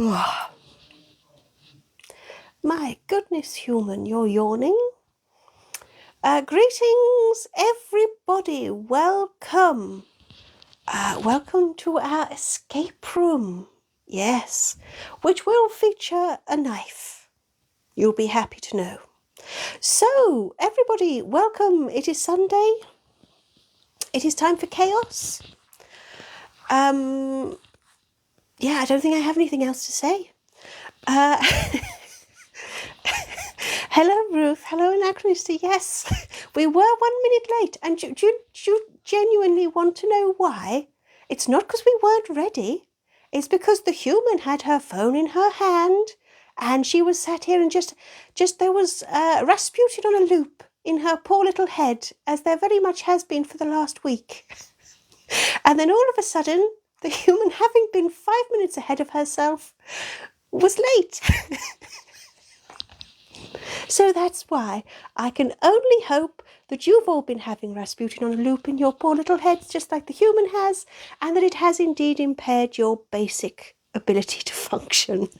My goodness, human, you're yawning. Greetings, everybody. Welcome. Welcome to our escape room. Yes, which will feature a knife. You'll be happy to know. So, everybody, welcome. It is Sunday. It is time for chaos. Yeah, I don't think I have anything else to say. Hello, Ruth. Hello, Anachronisty. Yes, we were 1 minute late. And do you genuinely want to know why? It's not because we weren't ready. It's because the human had her phone in her hand and she was sat here and just there was Rasputin on a loop in her poor little head, as there very much has been for the last week. And then all of a sudden, the human, having been 5 minutes ahead of herself, was late. So that's why I can only hope that you've all been having Rasputin on a loop in your poor little heads, just like the human has, and that it has indeed impaired your basic ability to function.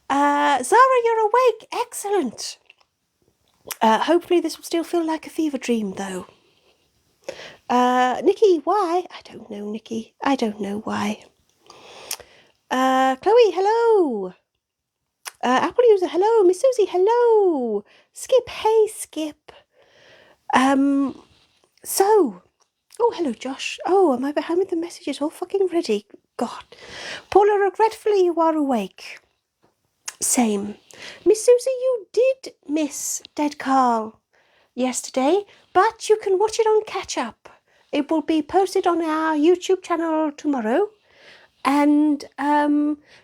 Zara, you're awake. Excellent. Hopefully this will still feel like a fever dream, though. Nikki, why? I don't know, Nikki. I don't know why. Chloe, hello. Apple user, hello. Miss Susie, hello. Skip, hey, Skip. So, oh, hello, Josh. Oh, am I behind with the messages all fucking ready? God. Paula, regretfully, you are awake. Same. Miss Susie, you did miss Dead Carl yesterday, but you can watch it on catch up. It will be posted on our YouTube channel tomorrow. And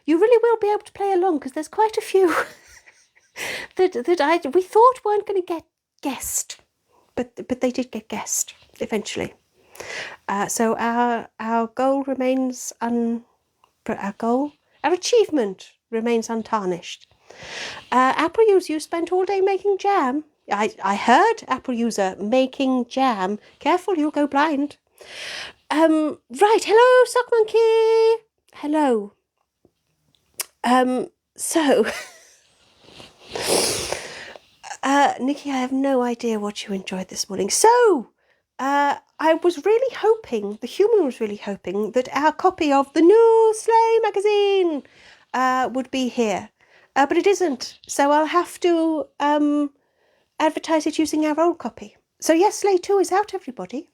you really will be able to play along, because there's quite a few that we thought weren't going to get guessed, but they did get guessed eventually. So our goal remains our achievement remains untarnished. Apple user, you spent all day making jam. I heard, Apple user, making jam. Careful, you'll go blind. Right, hello, Sock Monkey. Hello. So, Nikki, I have no idea what you enjoyed this morning. So, I was really hoping, the human was really hoping, that our copy of the new Slay magazine would be here. But it isn't. So I'll have to advertise it using our old copy. So yes, Slay 2 is out, everybody.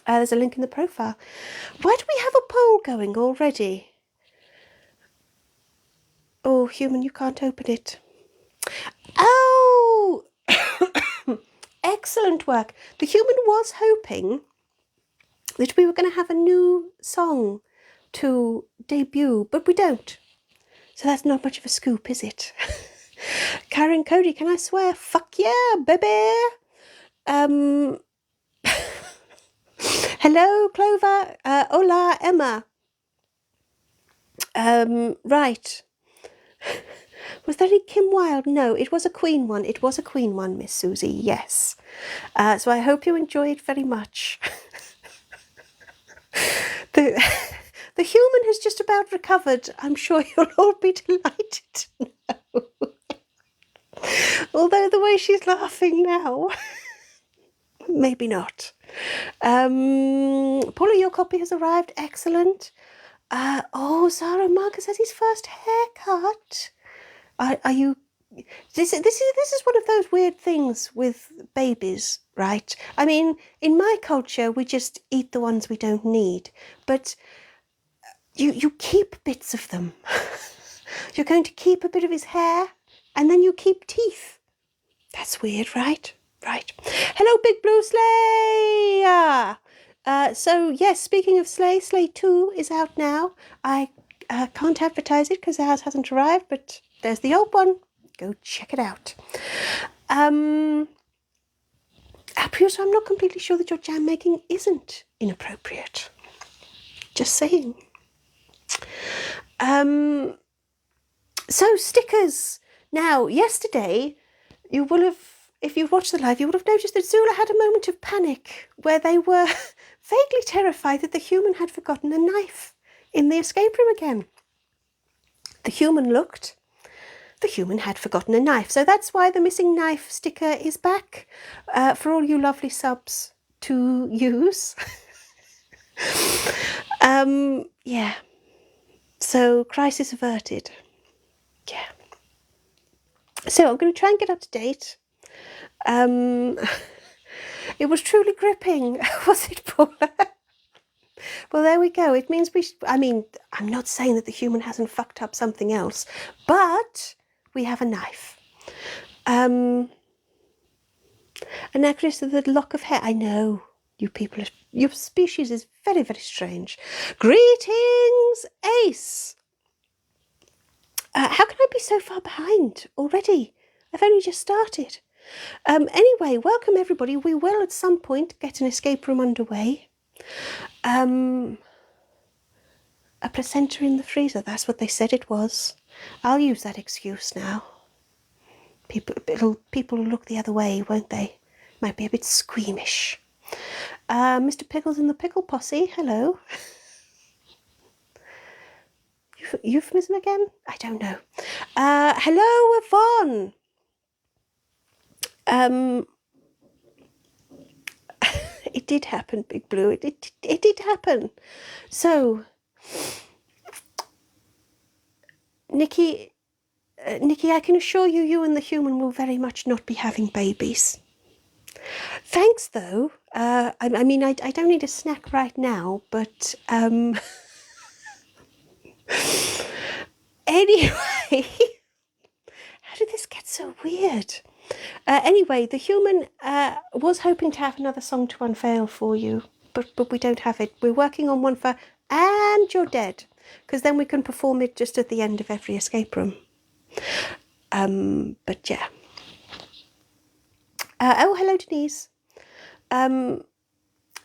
There's a link in the profile. Why do we have a poll going already? Oh, human, you can't open it. Oh! Excellent work. The human was hoping that we were going to have a new song to debut, but we don't. So that's not much of a scoop, is it? Karen Cody, can I swear? Fuck yeah, baby! Hello, Clover. Hola, Emma. Right. Was that a Kim Wilde? No, it was a Queen one. It was a Queen one, Miss Susie, yes. So I hope you enjoyed very much. The human has just about recovered. I'm sure you'll all be delighted to know. Although the way she's laughing now, maybe not. Paula, your copy has arrived. Excellent. Oh, Zara Marcus has his first haircut. Are you? This is one of those weird things with babies, right? I mean, in my culture, we just eat the ones we don't need, but you keep bits of them. You're going to keep a bit of his hair, and then you keep teeth. That's weird, right? Right. Hello, Big Blue Slay! So, yes, speaking of Slay, Slay 2 is out now. I can't advertise it because ours hasn't arrived, but there's the old one. Go check it out. I'm not completely sure that your jam making isn't inappropriate. Just saying. So, stickers. Now, yesterday, you will have, if you've watched the live, you would have noticed that Zula had a moment of panic where they were vaguely terrified that the human had forgotten a knife in the escape room again. The human looked. The human had forgotten a knife. So that's why the missing knife sticker is back for all you lovely subs to use. Yeah. So crisis averted. Yeah. So I'm going to try and get up to date. It was truly gripping, was it, Paula? Well, there we go. It means I mean, I'm not saying that the human hasn't fucked up something else, but we have a knife. An actress with a lock of hair. I know, you people, your species is very, very strange. Greetings, Ace. How can I be so far behind already? I've only just started. Anyway, welcome everybody. We will at some point get an escape room underway. A placenta in the freezer, that's what they said it was. I'll use that excuse now. People will look the other way, won't they? Might be a bit squeamish. Mr. Pickles and the Pickle Posse, hello. Euphemism again? I don't know. Hello, Yvonne. It did happen, Big Blue. It did happen. So, Nikki, I can assure you, you and the human will very much not be having babies. Thanks, though. I mean, I don't need a snack right now, but anyway, how did this get so weird? Anyway, the human was hoping to have another song to unveil for you, but we don't have it. We're working on one for And You're Dead, because then we can perform it just at the end of every escape room. But yeah. Oh, hello, Denise.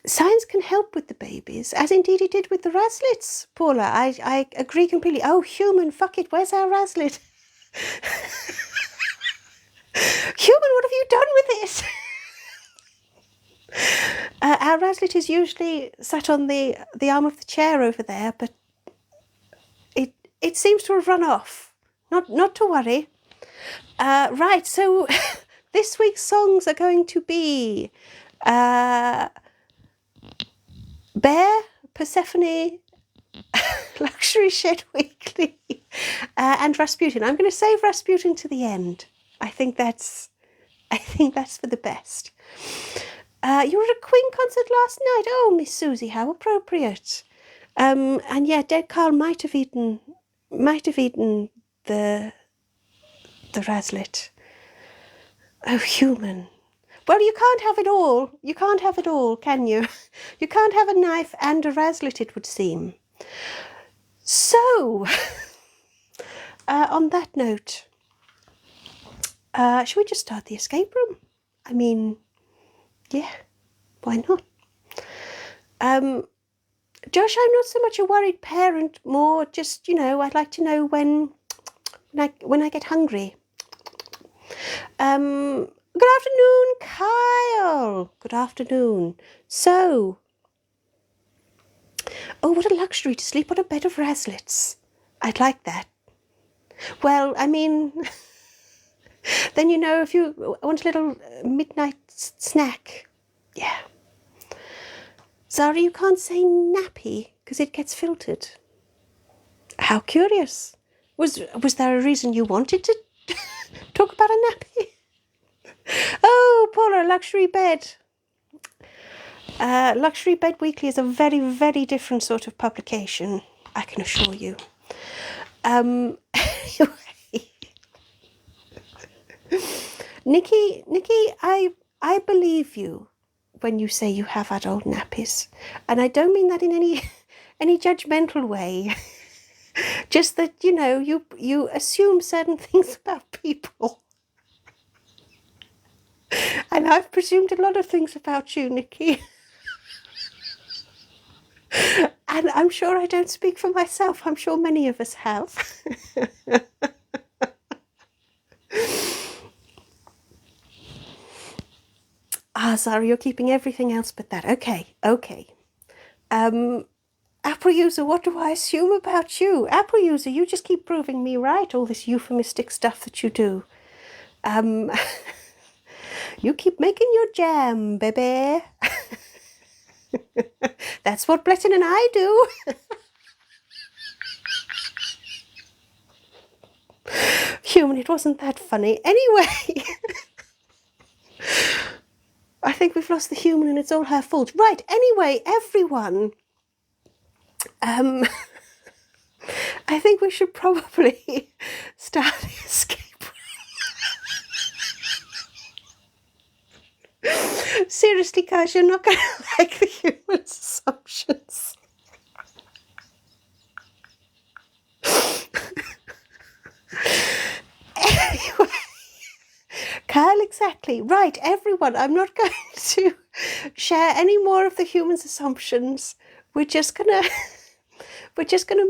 Science can help with the babies, as indeed it did with the Raslets, Paula. I agree completely. Oh, human, fuck it, where's our Raslet? Human, what have you done with it? Our Raslet is usually sat on the arm of the chair over there, but it seems to have run off. Not to worry. Right, so this week's songs are going to be Bear, Persephone, Luxury Shed Weekly, and Rasputin. I'm going to save Rasputin to the end. I think that's for the best. You were at a Queen concert last night. Oh, Miss Susie, how appropriate. And yeah, Dead Carl might have eaten the Raslet. Oh, human. Well, you can't have it all. You can't have it all, can you? You can't have a knife and a Raslet, it would seem. So, on that note, should we just start the escape room? I mean, yeah, why not? Josh, I'm not so much a worried parent, more just, I'd like to know when I get hungry. Good afternoon, Kyle. Good afternoon. So, oh, what a luxury to sleep on a bed of Raslets. I'd like that. Well, I mean, then if you want a little midnight snack, yeah. Zara, you can't say nappy because it gets filtered. How curious. Was there a reason you wanted to talk about a nappy? Oh, Paula, luxury bed. Luxury Bed Weekly is a very, very different sort of publication, I can assure you. Anyway. Nikki, I believe you when you say you have adult nappies, and I don't mean that in any judgmental way. Just that you assume certain things about people. And I've presumed a lot of things about you, Nikki. And I'm sure I don't speak for myself. I'm sure many of us have. Zara, you're keeping everything else but that. Okay. Apple user, what do I assume about you? Apple user, you just keep proving me right, all this euphemistic stuff that you do. You keep making your jam, baby. That's what Blessing and I do. Human, it wasn't that funny. Anyway, I think we've lost the human and it's all her fault. Right, anyway, everyone, I think we should probably start the escape room. Seriously, guys, you're not going to like the human's assumptions. Anyway, Kyle, exactly. Right, everyone, I'm not going to share any more of the human's assumptions. We're just gonna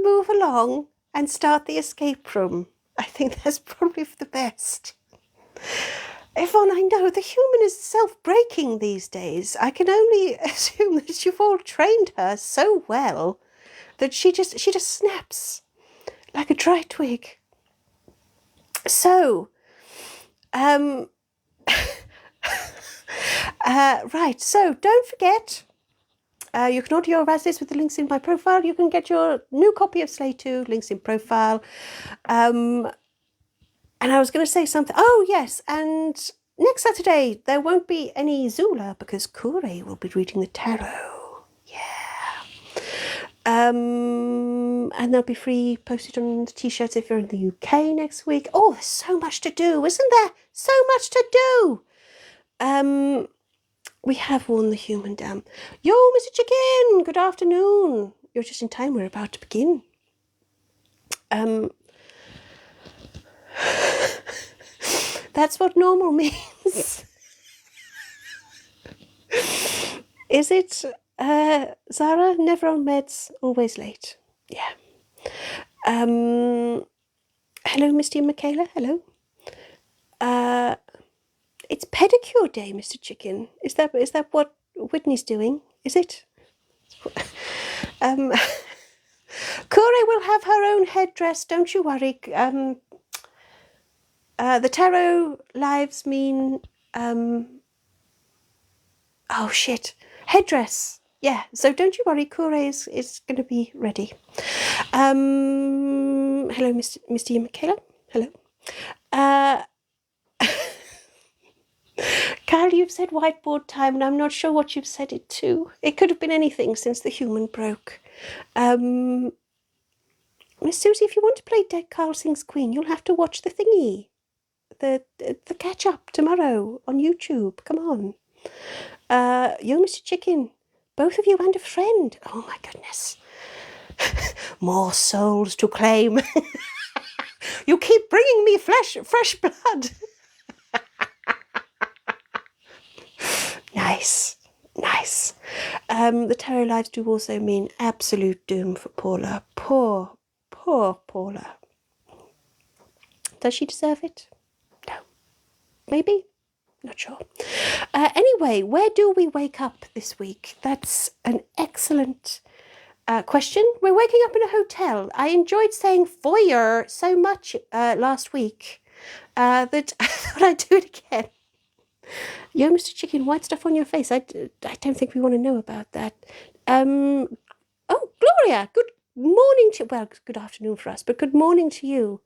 move along and start the escape room. I think that's probably for the best. Yvonne, I know the human is self-breaking these days. I can only assume that you've all trained her so well that she just snaps like a dry twig. So, right, so don't forget, you can order your Razzles with the links in my profile. You can get your new copy of Slay 2, links in profile. And I was going to say something. Oh, yes, and next Saturday there won't be any Zula because Kure will be reading the tarot. Yeah. And they'll be free posted on the t-shirts if you're in the UK next week. Oh, there's so much to do, isn't there? So much to do. We have worn the human down. Yo, Mr. Chicken, good afternoon. You're just in time, we're about to begin. That's what normal means. Is it, Zara? Never on meds, always late. Yeah. Hello, Misty and Michaela. Hello. It's pedicure day, Mr. Chicken. Is that what Whitney's doing? Is it? Kure will have her own headdress, don't you worry. The tarot lives mean oh shit, headdress. Yeah, so don't you worry, Kure is going to be ready. Hello, Misty and Michaela. Hello. Kyle, you've said whiteboard time, and I'm not sure what you've said it to. It could have been anything since the human broke. Miss Susie, if you want to play Dead Carl Sings Queen, you'll have to watch the thingy. The catch-up tomorrow on YouTube. Come on. Yo, Mr. Chicken, both of you and a friend. Oh, my goodness. More souls to claim. You keep bringing me fresh blood. Nice. The tarot lives do also mean absolute doom for Paula. Poor Paula. Does she deserve it? No. Maybe? Not sure. Anyway, where do we wake up this week? That's an excellent question. We're waking up in a hotel. I enjoyed saying foyer so much last week that I thought I'd do it again. Yo, Mr. Chicken, white stuff on your face. I don't think we want to know about that. Oh, Gloria, good morning to, well, good afternoon for us, but good morning to you.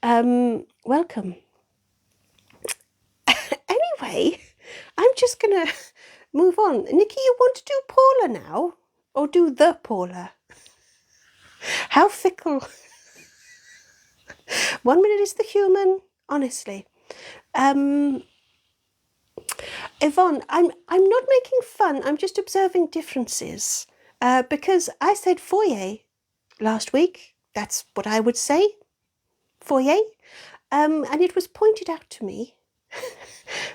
Welcome. Anyway, I'm just going to move on. Nikki, you want to do Paula now? Or do the Paula? How fickle. 1 minute is the human, honestly. Yvonne, I'm not making fun. I'm just observing differences. Because I said foyer last week. That's what I would say. Foyer. And it was pointed out to me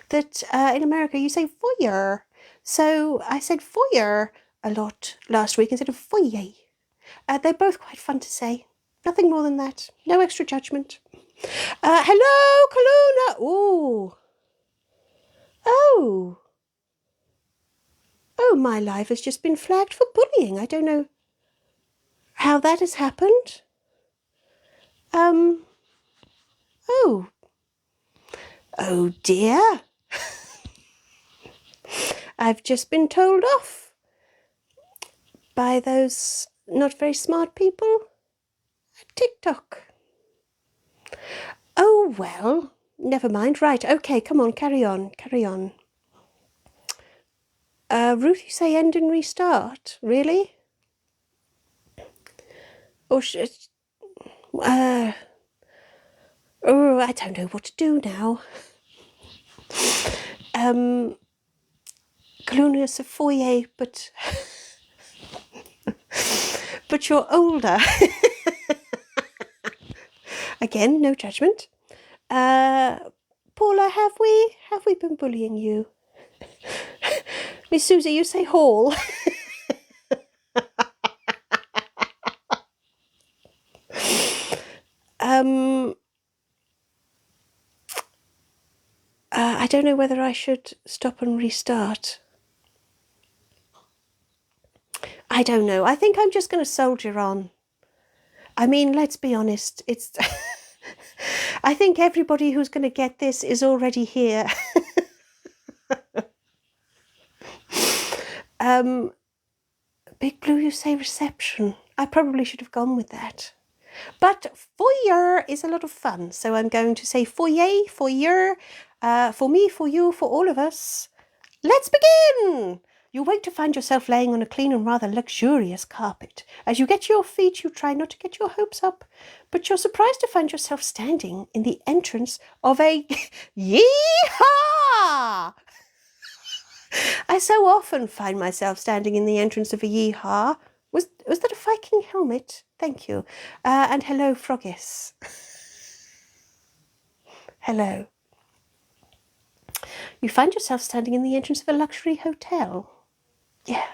that in America you say foyer. So I said foyer a lot last week instead of foyer. They're both quite fun to say. Nothing more than that. No extra judgment. Hello, Kaluna. Ooh. Oh, my life has just been flagged for bullying. I don't know. how that has happened. Oh dear. I've just been told off by those not very smart people at TikTok. Oh, well, never mind. Right, okay, come on, carry on. Ruth, you say end and restart? Really? Or oh, I don't know what to do now. Colonia's a foyer, but but you're older. Again, no judgment. Paula, have we been bullying you? Miss Susie, you say hall. I don't know whether I should stop and restart. I don't know. I think I'm just going to soldier on. I mean, let's be honest. It's. I think everybody who's going to get this is already here. Big Blue, you say reception. I probably should have gone with that. But foyer is a lot of fun. So I'm going to say foyer, foyer, for me, for you, for all of us. Let's begin! You wait to find yourself laying on a clean and rather luxurious carpet. As you get to your feet, you try not to get your hopes up, but you're surprised to find yourself standing in the entrance of a yee-haw! I so often find myself standing in the entrance of a yee-haw. Was that a Viking helmet? Thank you. And hello, Froggis. Hello. You find yourself standing in the entrance of a luxury hotel. Yeah.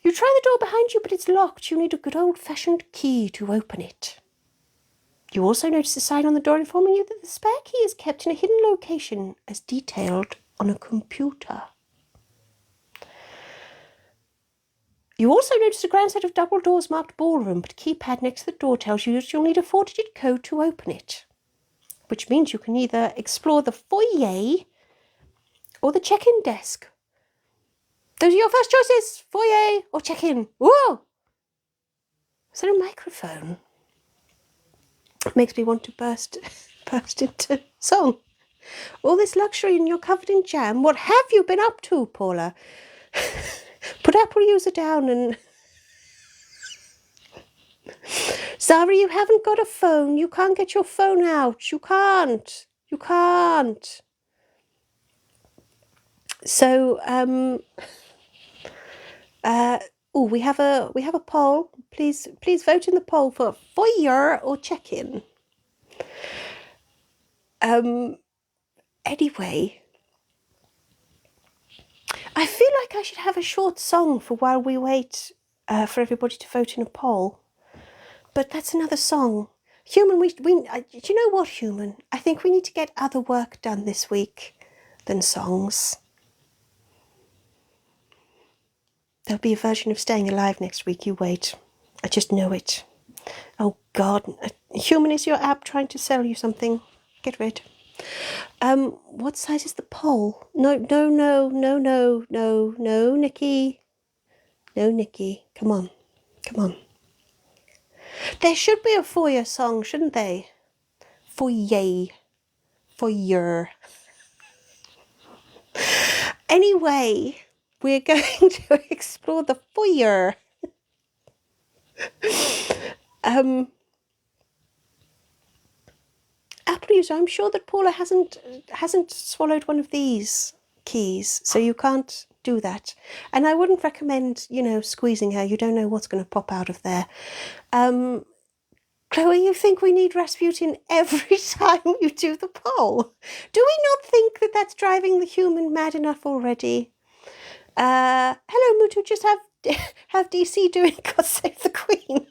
You try the door behind you, but it's locked. You need a good old-fashioned key to open it. You also notice a sign on the door informing you that the spare key is kept in a hidden location as detailed on a computer. You also notice a grand set of double doors marked ballroom, but a keypad next to the door tells you that you'll need a 4-digit code to open it, which means you can either explore the foyer or the check-in desk. Those are your first choices, foyer or check-in. Whoa! Is that a microphone? It makes me want to burst into song. All this luxury and you're covered in jam. What have you been up to, Paula? Put Apple user down and... Zara, you haven't got a phone. You can't get your phone out. You can't. So, we have a poll. Please vote in the poll for foyer or check-in. Anyway, I feel like I should have a short song for while we wait for everybody to vote in a poll. But that's another song. Human, do you know what, Human? I think we need to get other work done this week than songs. There'll be a version of Staying Alive next week, you wait. I just know it. Oh, God. Human, is your app trying to sell you something? Get rid. What size is the poll? No, Nikki. No, Nikki. Come on. There should be a foyer song, shouldn't they? Foyer. Anyway, we're going to explore the foyer. Apple user, I'm sure that Paula hasn't swallowed one of these keys, so you can't do that. And I wouldn't recommend, squeezing her. You don't know what's going to pop out of there. Chloe, you think we need Rasputin every time you do the poll? Do we not think that that's driving the human mad enough already? Hello, Mutu, just have DC doing God Save the Queen.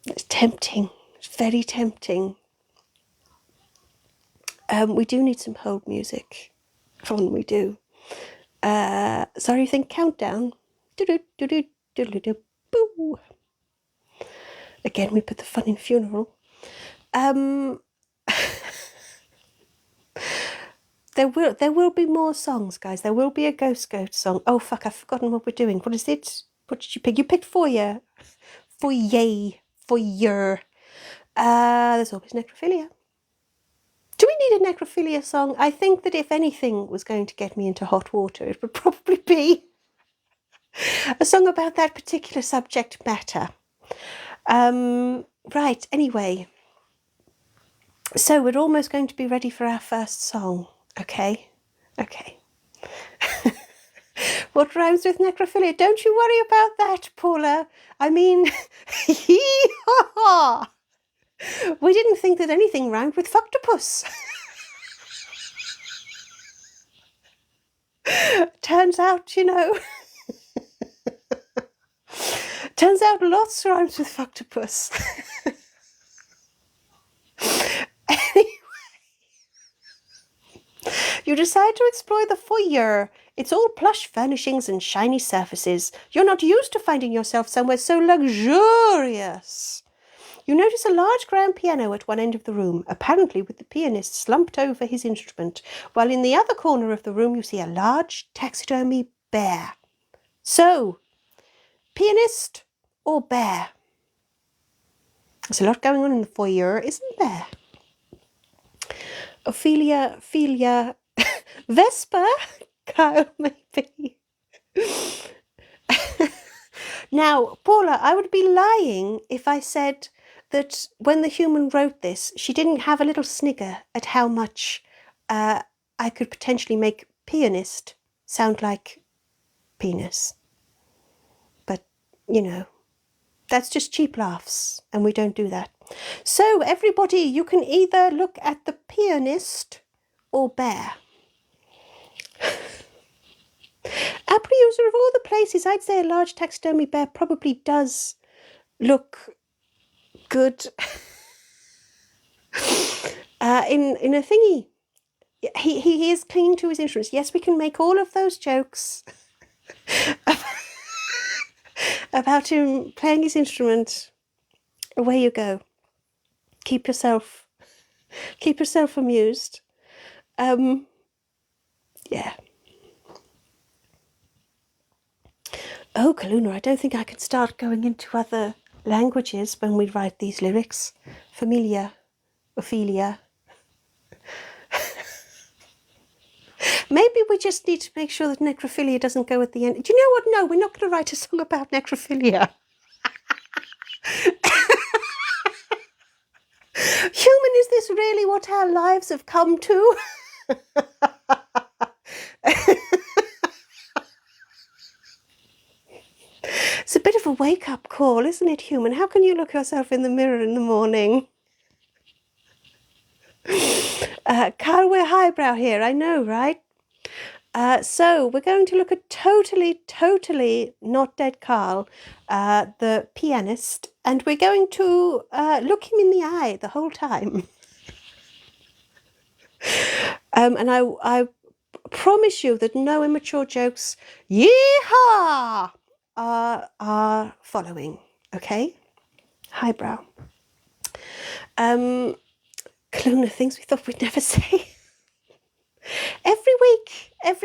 It's tempting. It's very tempting. We do need some hold music. fun we do. Sorry, you think countdown. Boo. Again, we put the fun in funeral. There will be more songs, guys. There will be a Ghost Goat song. Oh fuck, I've forgotten what we're doing. What is it? What did you pick? You picked Foyer. Foyer. There's always necrophilia. Do we need a necrophilia song? I think that if anything was going to get me into hot water, it would probably be a song about that particular subject matter. Right, anyway. So we're almost going to be ready for our first song. Okay. What rhymes with necrophilia? Don't you worry about that, Paula. I mean, hee-haw! We didn't think that anything rhymed with fucktopus. Turns out, you know, turns out lots rhymes with fucktopus. Anyway, you decide to explore the foyer. It's all plush furnishings and shiny surfaces. You're not used to finding yourself somewhere so luxurious. You notice a large grand piano at one end of the room, apparently with the pianist slumped over his instrument, while in the other corner of the room you see a large taxidermy bear. So, pianist or bear? There's a lot going on in the foyer, isn't there? Ophelia, Vesper, Kyle, maybe. Now, Paula, I would be lying if I said that when the human wrote this, she didn't have a little snigger at how much I could potentially make pianist sound like penis. But, you know, that's just cheap laughs, and we don't do that. So, everybody, you can either look at the pianist or bear. Apple user of all the places, I'd say a large taxidermy bear probably does look good in a thingy. He is clean to his instruments. Yes, we can make all of those jokes about him playing his instrument. Away you go. Keep yourself amused. Yeah. Oh, Kaluna, I don't think I can start going into other languages when we write these lyrics. Familia, Ophelia. Maybe we just need to make sure that necrophilia doesn't go at the end. Do you know what? No, we're not going to write a song about necrophilia. Human, is this really what our lives have come to? It's a bit of a wake-up call, isn't it, Human? How can you look yourself in the mirror in the morning? Carl, we're highbrow here, I know, right? So we're going to look at totally not dead Carl, the pianist, and we're going to look him in the eye the whole time. And I promise you that no immature jokes, yeehaw, are following, okay? Highbrow. Kaluna, things we thought we'd never say. Every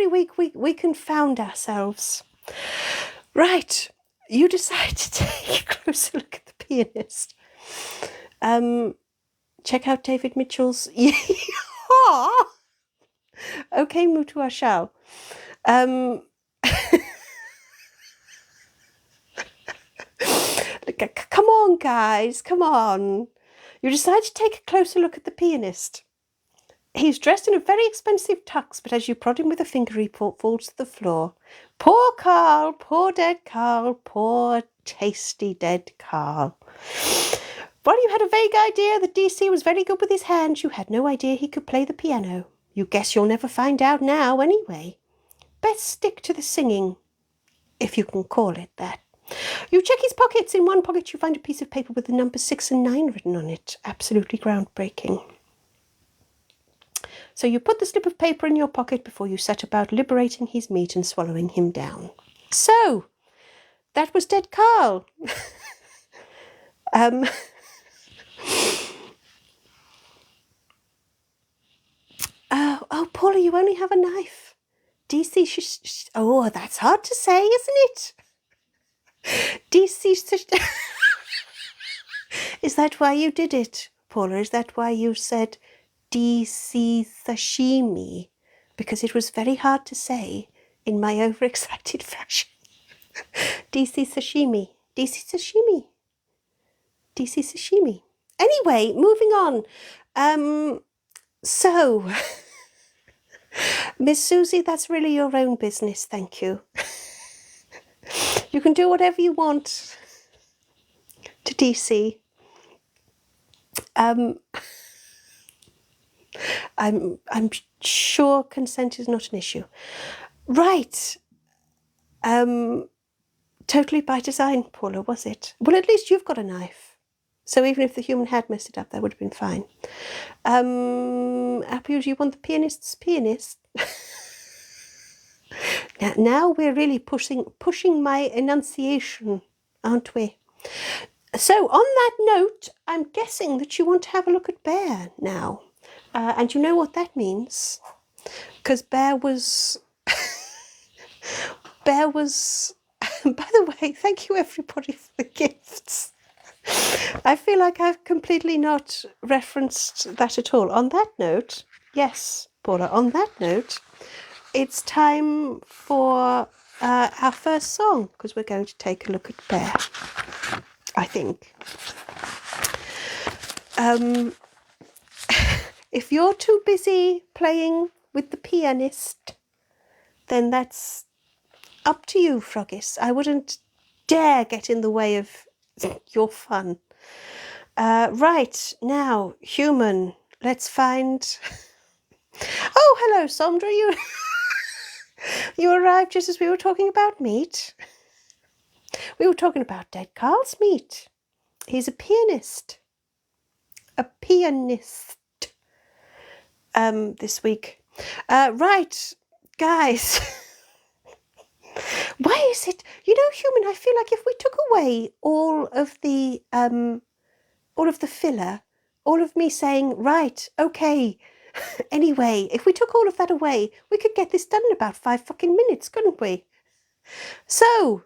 week we confound ourselves. Right, you decide to take a closer look at the pianist. Check out David Mitchell's Yeehaw! Okay, Mutu I shall. Come on, guys, come on. You decide to take a closer look at the pianist. He's dressed in a very expensive tux, but as you prod him with a finger, he falls to the floor. Poor Carl, poor dead Carl, poor tasty dead Carl. While you had a vague idea that DC was very good with his hands, you had no idea he could play the piano. You guess you'll never find out now anyway. Best stick to the singing, if you can call it that. You check his pockets. In one pocket you find a piece of paper with the numbers 6 and 9 written on it. Absolutely groundbreaking. So you put the slip of paper in your pocket before you set about liberating his meat and swallowing him down. So, that was Dead Carl. Oh, Paula, you only have a knife. DC, oh, that's hard to say, isn't it? DC, is that why you did it, Paula? Is that why you said DC sashimi? Because it was very hard to say in my overexcited fashion. DC sashimi, DC sashimi, DC sashimi. Anyway, moving on. So, Miss Susie, that's really your own business, thank you. You can do whatever you want to DC. I'm sure consent is not an issue. Right. Totally by design, Paula, was it? Well, at least you've got a knife. So even if the human had messed it up, that would have been fine. Apple, you want the pianist's pianist? Now we're really pushing my enunciation, aren't we? So on that note, I'm guessing that you want to have a look at Bear now. And you know what that means? Because Bear was... Bear was... By the way, thank you everybody for the gifts. I feel like I've completely not referenced that at all. On that note, yes, Paula, on that note, it's time for our first song, because we're going to take a look at Bear, I think. If you're too busy playing with the pianist, then that's up to you, Froggis. I wouldn't dare get in the way of your fun. Right, now, human, let's find... Oh, hello, Sondra, you arrived just as we were talking about meat. We were talking about Dead Carl's meat. He's a pianist. A pianist. This week. Right, guys. Why is it, human, I feel like if we took away all of the filler, all of me saying, right, okay, anyway, if we took all of that away, we could get this done in about 5 fucking minutes, couldn't we? So,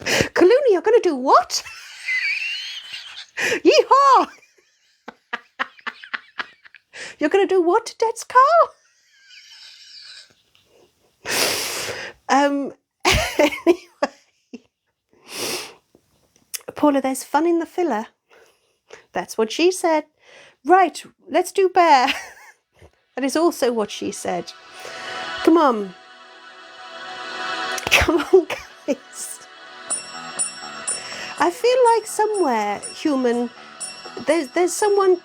Kaluni, you're going to do what? Yeehaw! You're going to do what to Dead's Carl? Anyway, Paula, there's fun in the filler. That's what she said. Right, let's do Bear. That is also what she said. Come on. Come on, guys. I feel like somewhere, human, there's someone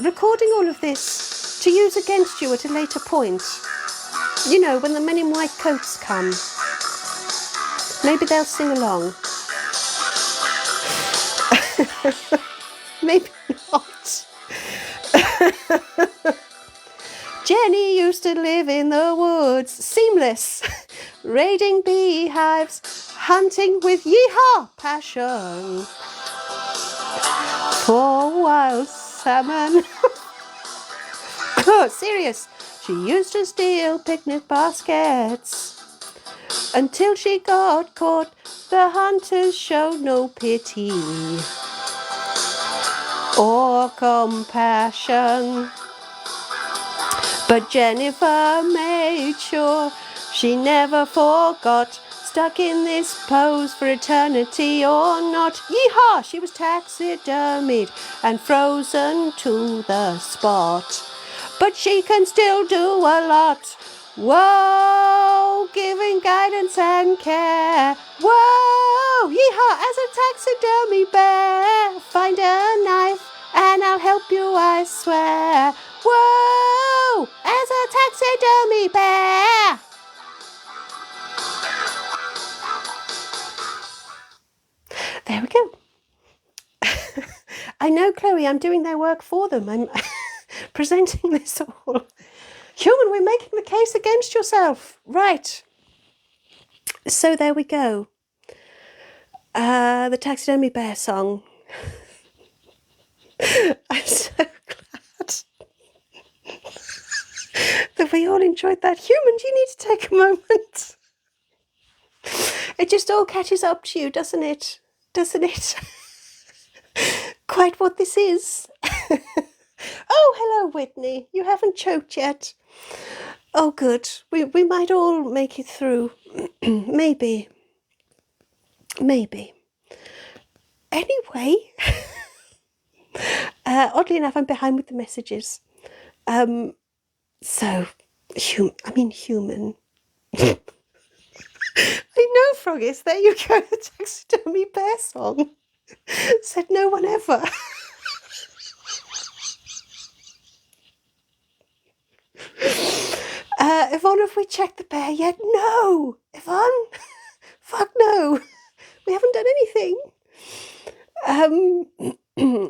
recording all of this to use against you at a later point. You know, when the men in white coats come. Maybe they'll sing along. Maybe not. Jenny used to live in the woods, seamless, raiding beehives, hunting with yeehaw passion for wild salmon. Oh, serious. She used to steal picnic baskets until she got caught. The hunters showed no pity or compassion. But Jennifer made sure she never forgot, stuck in this pose for eternity or not. Yeehaw! She was taxidermied and frozen to the spot. But she can still do a lot. Whoa! Giving guidance and care. Whoa! Yeehaw! As a taxidermy bear, find a knife and I'll help you, I swear. Whoa! As a taxidermy bear. There we go. I know, Chloe, I'm doing their work for them. presenting this all. Human, we're making the case against yourself. Right. So there we go. The taxidermy bear song. I'm so glad that we all enjoyed that. Human, you need to take a moment. It just all catches up to you, doesn't it? Doesn't it? Quite what this is. Oh, hello, Whitney. You haven't choked yet. Oh, good. We might all make it through. Maybe. Maybe. Anyway, oddly enough, I'm behind with the messages. So, human. I know, Froggies. There you go. The taxidermy bear song. Said no one ever. Yvonne, have we checked the bear yet? No! Yvonne? Fuck no! We haven't done anything.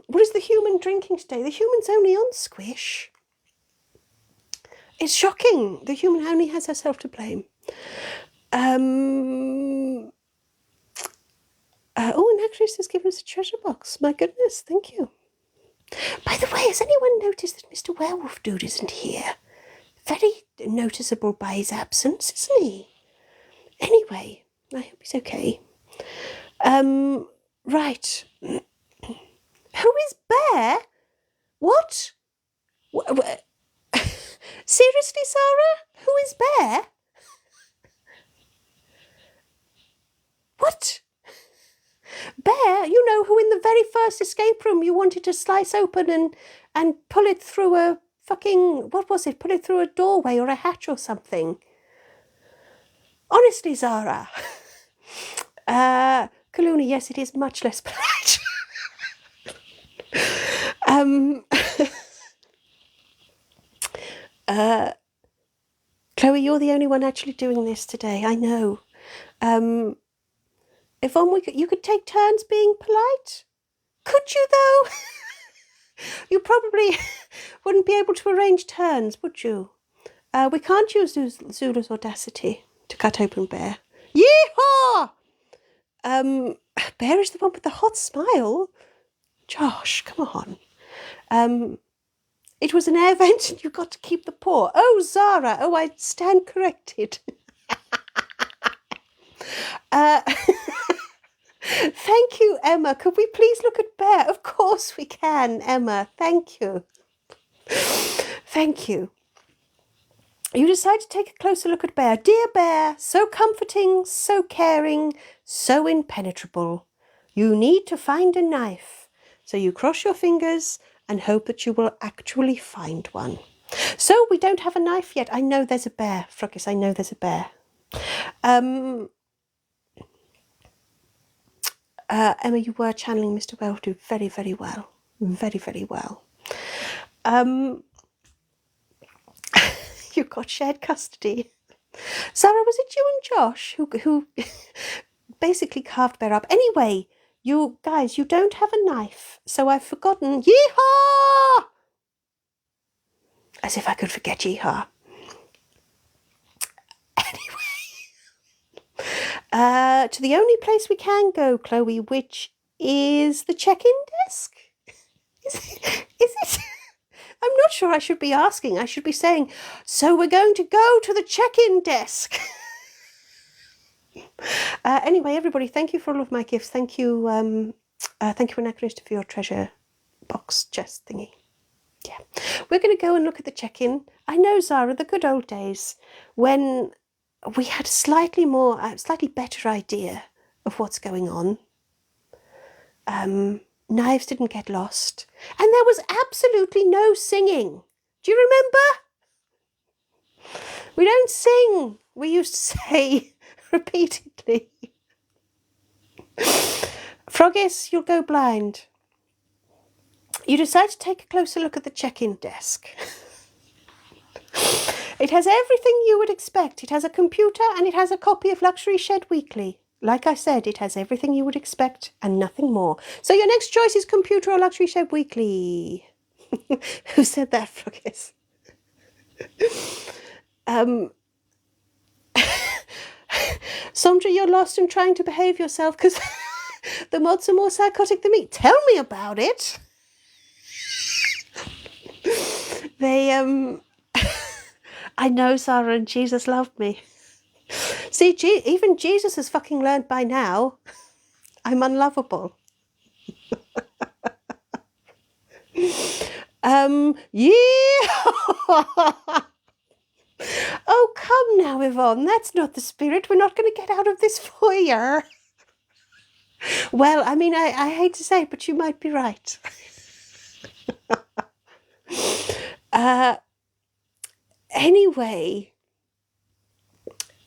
What is the human drinking today? The human's only on Squish. It's shocking. The human only has herself to blame. Oh, and Actress has given us a treasure box. My goodness, thank you. By the way, has anyone noticed that Mr. Werewolf Dude isn't here? Very noticeable by his absence, isn't he? Anyway, I hope he's okay. Right. Who is Bear? What? Seriously, Sarah? Who is Bear? What? Bear, you know, who in the very first escape room you wanted to slice open and pull it through a fucking, what was it? Pull it through a doorway or a hatch or something. Honestly, Zara. Kaluna, yes, it is much less polite. Chloe, you're the only one actually doing this today. I know. Yvonne, you could take turns being polite. Could you, though? You probably wouldn't be able to arrange turns, would you? We can't use Zula's audacity to cut open Bear. Yeehaw! Bear is the one with the hot smile. Josh, come on. It was an air vent and you got to keep the paw. Oh, Zara. Oh, I stand corrected. Thank you, Emma. Could we please look at Bear? Of course we can, Emma. Thank you. Thank you. You decide to take a closer look at Bear. Dear Bear, so comforting, so caring, so impenetrable. You need to find a knife. So you cross your fingers and hope that you will actually find one. So we don't have a knife yet. I know there's a bear. Froggies, I know there's a bear. Emma, you were channeling Mr. Welldo very, very well. Very, very well. You've got shared custody. Sarah, was it you and Josh who basically carved Bear up? Anyway, you guys, you don't have a knife, so I've forgotten. Yeehaw! As if I could forget yeehaw. Anyway, to the only place we can go, Chloe, which is the check-in desk. Is it? I'm not sure I should be asking. I should be saying, so we're going to go to the check-in desk. Anyway, everybody, thank you for all of my gifts. Thank you, Anachronista, for your treasure box chest thingy. Yeah, we're going to go and look at the check-in. I know, Zara, the good old days when we had a slightly better idea of what's going on. Knives didn't get lost. And there was absolutely no singing. Do you remember? We don't sing, we used to say repeatedly. Froggies, you'll go blind. You decide to take a closer look at the check-in desk. It has everything you would expect. It has a computer and it has a copy of Luxury Shed Weekly. Like I said, it has everything you would expect and nothing more. So your next choice is computer or Luxury Shed Weekly. Who said that, Froggies? Sondra, you're lost and trying to behave yourself because the mods are more psychotic than me. Tell me about it. They, I know, Sarah, and Jesus loved me. See, even Jesus has fucking learned by now I'm unlovable. Yeah. Oh, come now, Yvonne. That's not the spirit. We're not going to get out of this foyer. Well, I mean, I hate to say it, but you might be right. Anyway,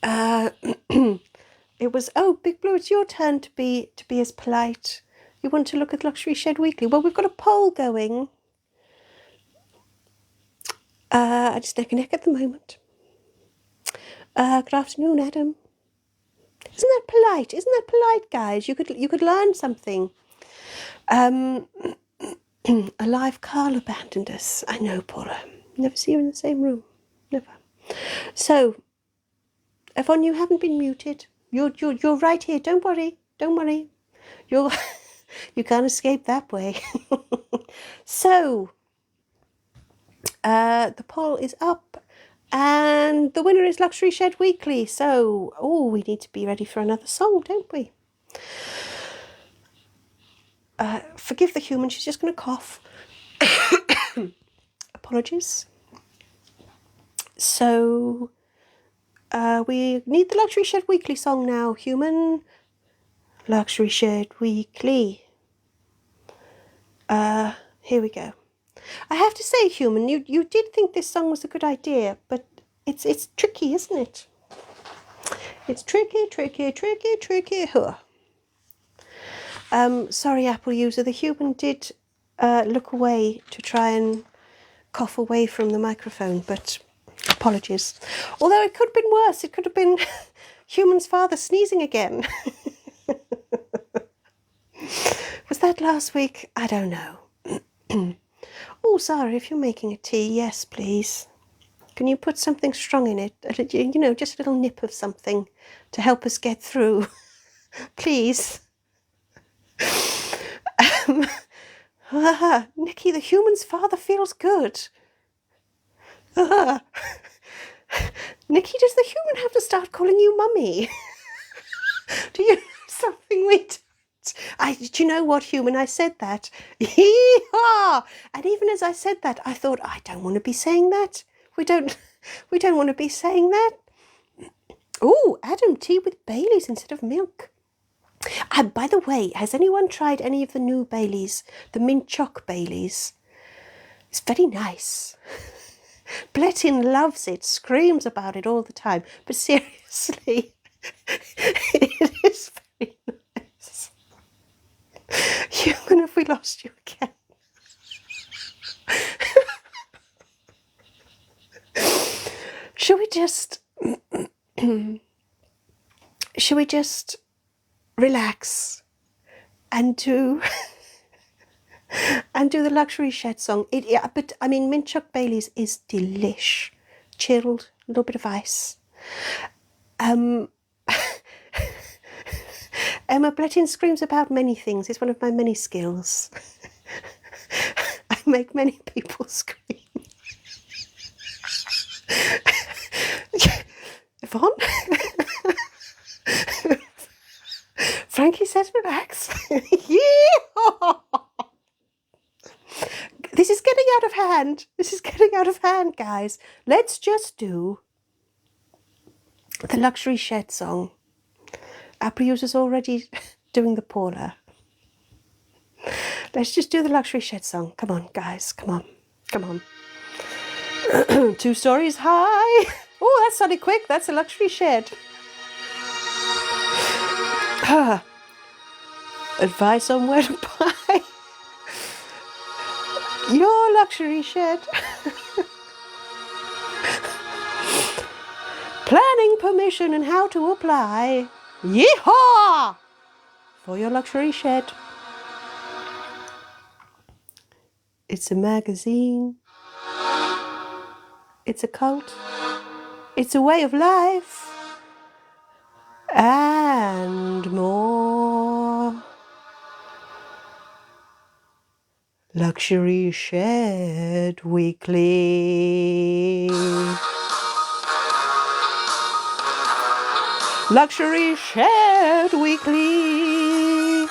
it was, oh, Big Blue, it's your turn to be as polite. You want to look at Luxury Shed Weekly? Well, we've got a poll going. I just neck and neck at the moment. Good afternoon, Adam. Isn't that polite? Isn't that polite, guys? You could learn something. Alive Carl abandoned us. I know, Paula. Never see you in the same room. Never. So, Yvonne, you haven't been muted. You're right here. Don't worry. Don't worry. You can't escape that way. So, the poll is up, and the winner is Luxury Shed Weekly. So, oh, we need to be ready for another song, don't we? Forgive the human. She's just going to cough. Apologies. So, we need the Luxury Shed Weekly song now, human. Luxury Shed Weekly. Here we go. I have to say, human, you did think this song was a good idea, but it's tricky, isn't it? It's tricky. Huh. Sorry, Apple user. The human did look away to try and cough away from the microphone, but apologies. Although it could have been worse. It could have been human's father sneezing again. Was that last week? I don't know. Oh, Sarah, if you're making a tea, yes, please. Can you put something strong in it? You know, just a little nip of something to help us get through. Please. Nikki, the human's father feels good. Nikki, does the human have to start calling you mummy? Do you know something we don't? Do you know what, human? I said that. Yee-haw! And even as I said that, I thought, I don't want to be saying that. We don't want to be saying that. Oh, Adam, tea with Baileys instead of milk. By the way, has anyone tried any of the new Baileys? The mint choc Baileys? It's very nice. Blettin loves it, screams about it all the time. But seriously, it is very nice. Human, have we lost you again? Should we just relax and do the Luxury Shed song? But I mean, mint choc Baileys is delish, chilled, a little bit of ice. Emma Blettin screams about many things. It's one of my many skills. I make many people scream. Yvonne? Frankie says relax. Yeah! This is getting out of hand. This is getting out of hand, guys. Let's just do the Luxury Shed song. Apple user's already doing the Paula. Let's just do the Luxury Shed song. Come on, guys. Come on. Come on. 2 stories high. Oh, that sounded quick. That's a Luxury Shed. Advice on where to buy your Luxury Shed. Planning permission and how to apply. Yeehaw! For your Luxury Shed. It's a magazine. It's a cult. It's a way of life. And more. Luxury Shed Weekly. Luxury Shed Weekly.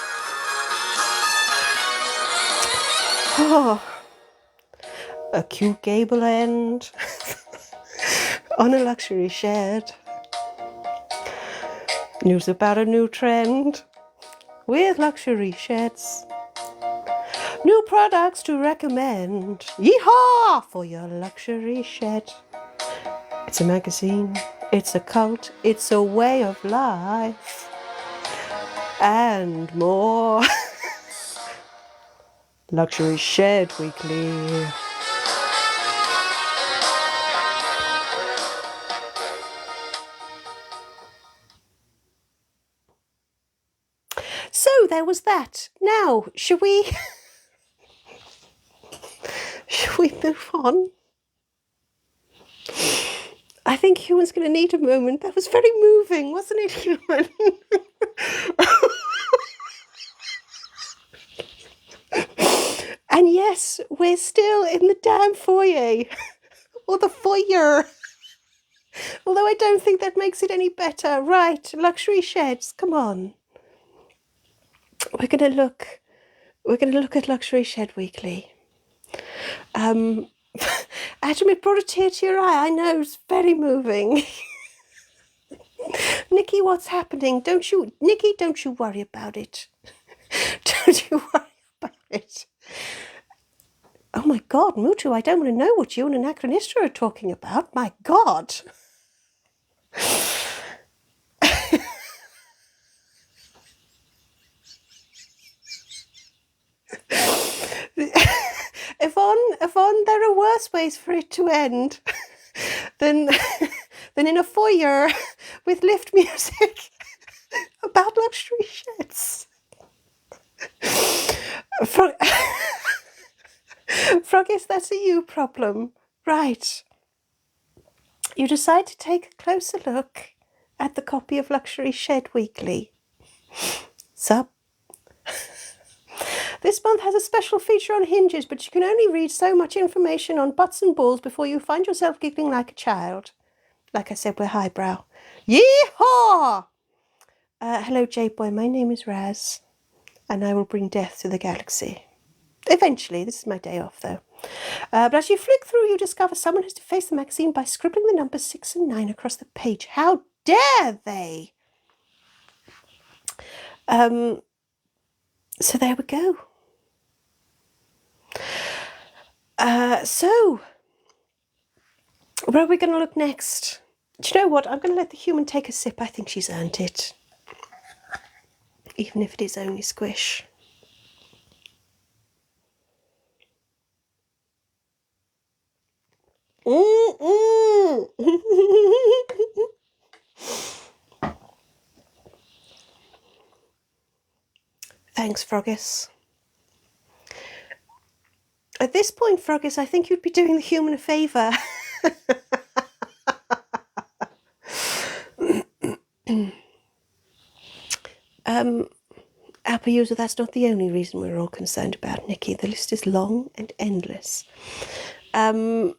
Oh, a cute gable end on a luxury shed. News about a new trend with luxury sheds. New products to recommend. Yeehaw for your luxury shed. It's a magazine. It's a cult. It's a way of life. And more. Luxury Shed Weekly. So there was that. Now, should we move on? I think Human's going to need a moment. That was very moving, wasn't it, Human? And yes, we're still in the damn foyer. Or the foyer. Although I don't think that makes it any better. Right, luxury sheds, come on. We're going to look at Luxury Shed Weekly. Adam, it brought a tear to your eye. I know, it's very moving. Nikki, what's happening? Don't you worry about it. Don't you worry about it. Oh my God, Mutu, I don't want to know what you and Anachronistra are talking about. My God. Yvonne, there are worse ways for it to end than in a foyer with lift music about luxury sheds. Froggies, that's a you problem. Right. You decide to take a closer look at the copy of Luxury Shed Weekly. Sup? This month has a special feature on hinges, but you can only read so much information on butts and balls before you find yourself giggling like a child. Like I said, we're highbrow. Yeehaw! Hello, J-Boy. My name is Raz, and I will bring death to the galaxy. Eventually. This is my day off, though. But as you flick through, you discover someone has defaced the magazine by scribbling the numbers 6 and 9 across the page. How dare they? So there we go. So, where are we going to look next? Do you know what? I'm going to let the Human take a sip. I think she's earned it. Even if it is only squish. Thanks, Froggies. At this point, Froggies, I think you'd be doing the Human a favour. Apple user, that's not the only reason we're all concerned about Nikki. The list is long and endless. Death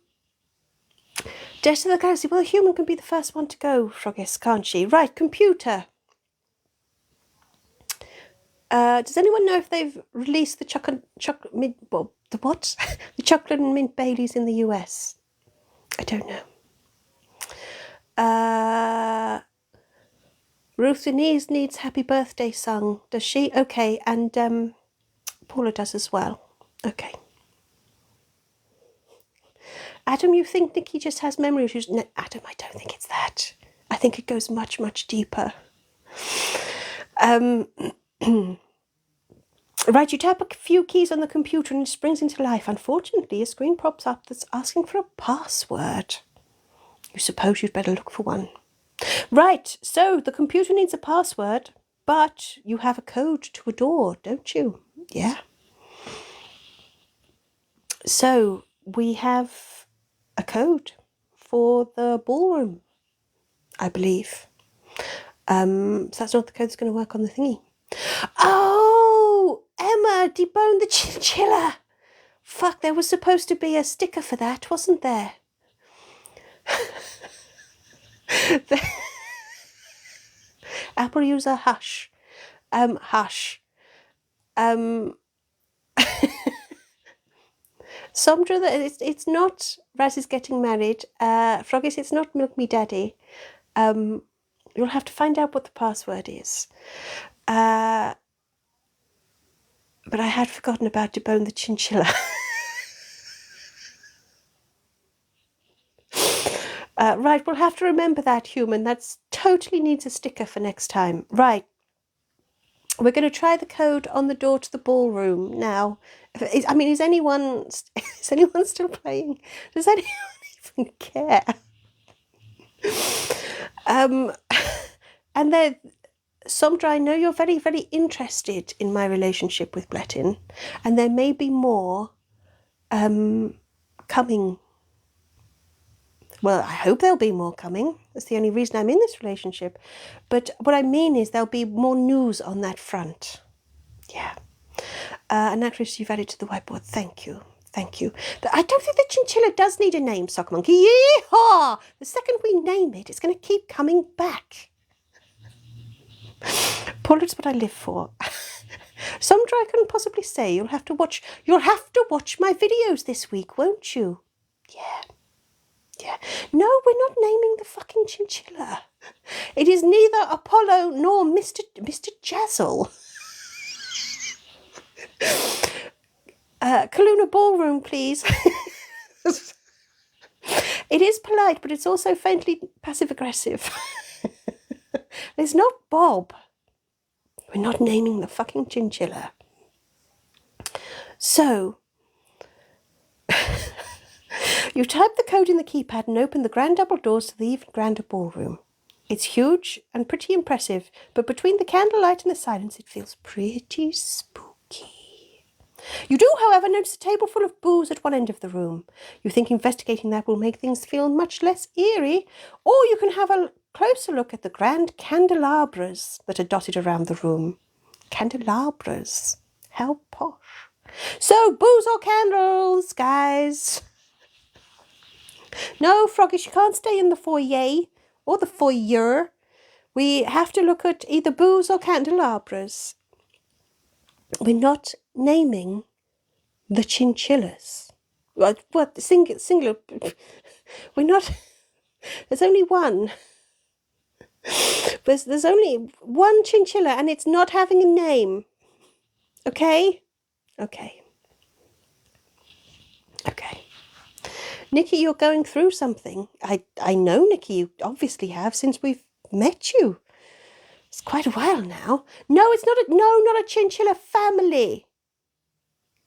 to the Galaxy. Well, a Human can be the first one to go, Froggies, can't she? Right, computer. Does anyone know if they've released the chocolate and mint Baileys in the US? I don't know. Ruth Denise needs Happy Birthday sung. Does she? Okay, and Paula does as well. Okay. Adam, you think Nikki just has memory issues? No, Adam, I don't think it's that. I think it goes much, much deeper. Right, you tap a few keys on the computer and it springs into life. Unfortunately, a screen pops up that's asking for a password. You suppose you'd better look for one. Right, so the computer needs a password, but you have a code to a door, don't you? Yeah. So we have a code for the ballroom, I believe. So that's not the code that's going to work on the thingy. Oh, Emma, debone the chinchilla. Fuck, there was supposed to be a sticker for that, wasn't there? Apple user hush. Hush. Somdra, it's not Raz is getting married. Froggies, it's not Milk Me Daddy. You'll have to find out what the password is. But I had forgotten about debone the chinchilla. Right, we'll have to remember that, human. That totally needs a sticker for next time. Right. We're going to try the code on the door to the ballroom now. I mean, is anyone still playing? Does anyone even care? And then, Somdra, I know you're very, very interested in my relationship with Blettin, and there may be more coming. Well, I hope there'll be more coming. That's the only reason I'm in this relationship. But what I mean is there'll be more news on that front. Yeah. And actress, you've added to the whiteboard. Thank you. Thank you. I don't think the chinchilla does need a name, Sock Monkey. Yee-haw! The second we name it, it's going to keep coming back. Paul, it's what I live for. Somdra, I couldn't possibly say. You'll have to watch my videos this week, won't you? Yeah. Yeah. No, we're not naming the fucking chinchilla. It is neither Apollo nor Mr. Jazzle. Kaluna Ballroom, please. It is polite, but it's also faintly passive-aggressive. It's not Bob. We're not naming the fucking chinchilla. So, you type the code in the keypad and open the grand double doors to the even grander ballroom. It's huge and pretty impressive, but between the candlelight and the silence, it feels pretty spooky. You do, however, notice a table full of booze at one end of the room. You think investigating that will make things feel much less eerie, or you can have a closer look at the grand candelabras that are dotted around the room. Candelabras. How posh. So, booze or candles, guys? No, Froggish, you can't stay in the foyer or the foyer. We have to look at either booze or candelabras. We're not naming the chinchillas. What? Singular. We're not. There's only one. There's only one chinchilla, and it's not having a name. Okay? Okay. Okay. Nikki, you're going through something. I know, Nikki, you obviously have since we've met you. It's quite a while now. No, it's not not a chinchilla family.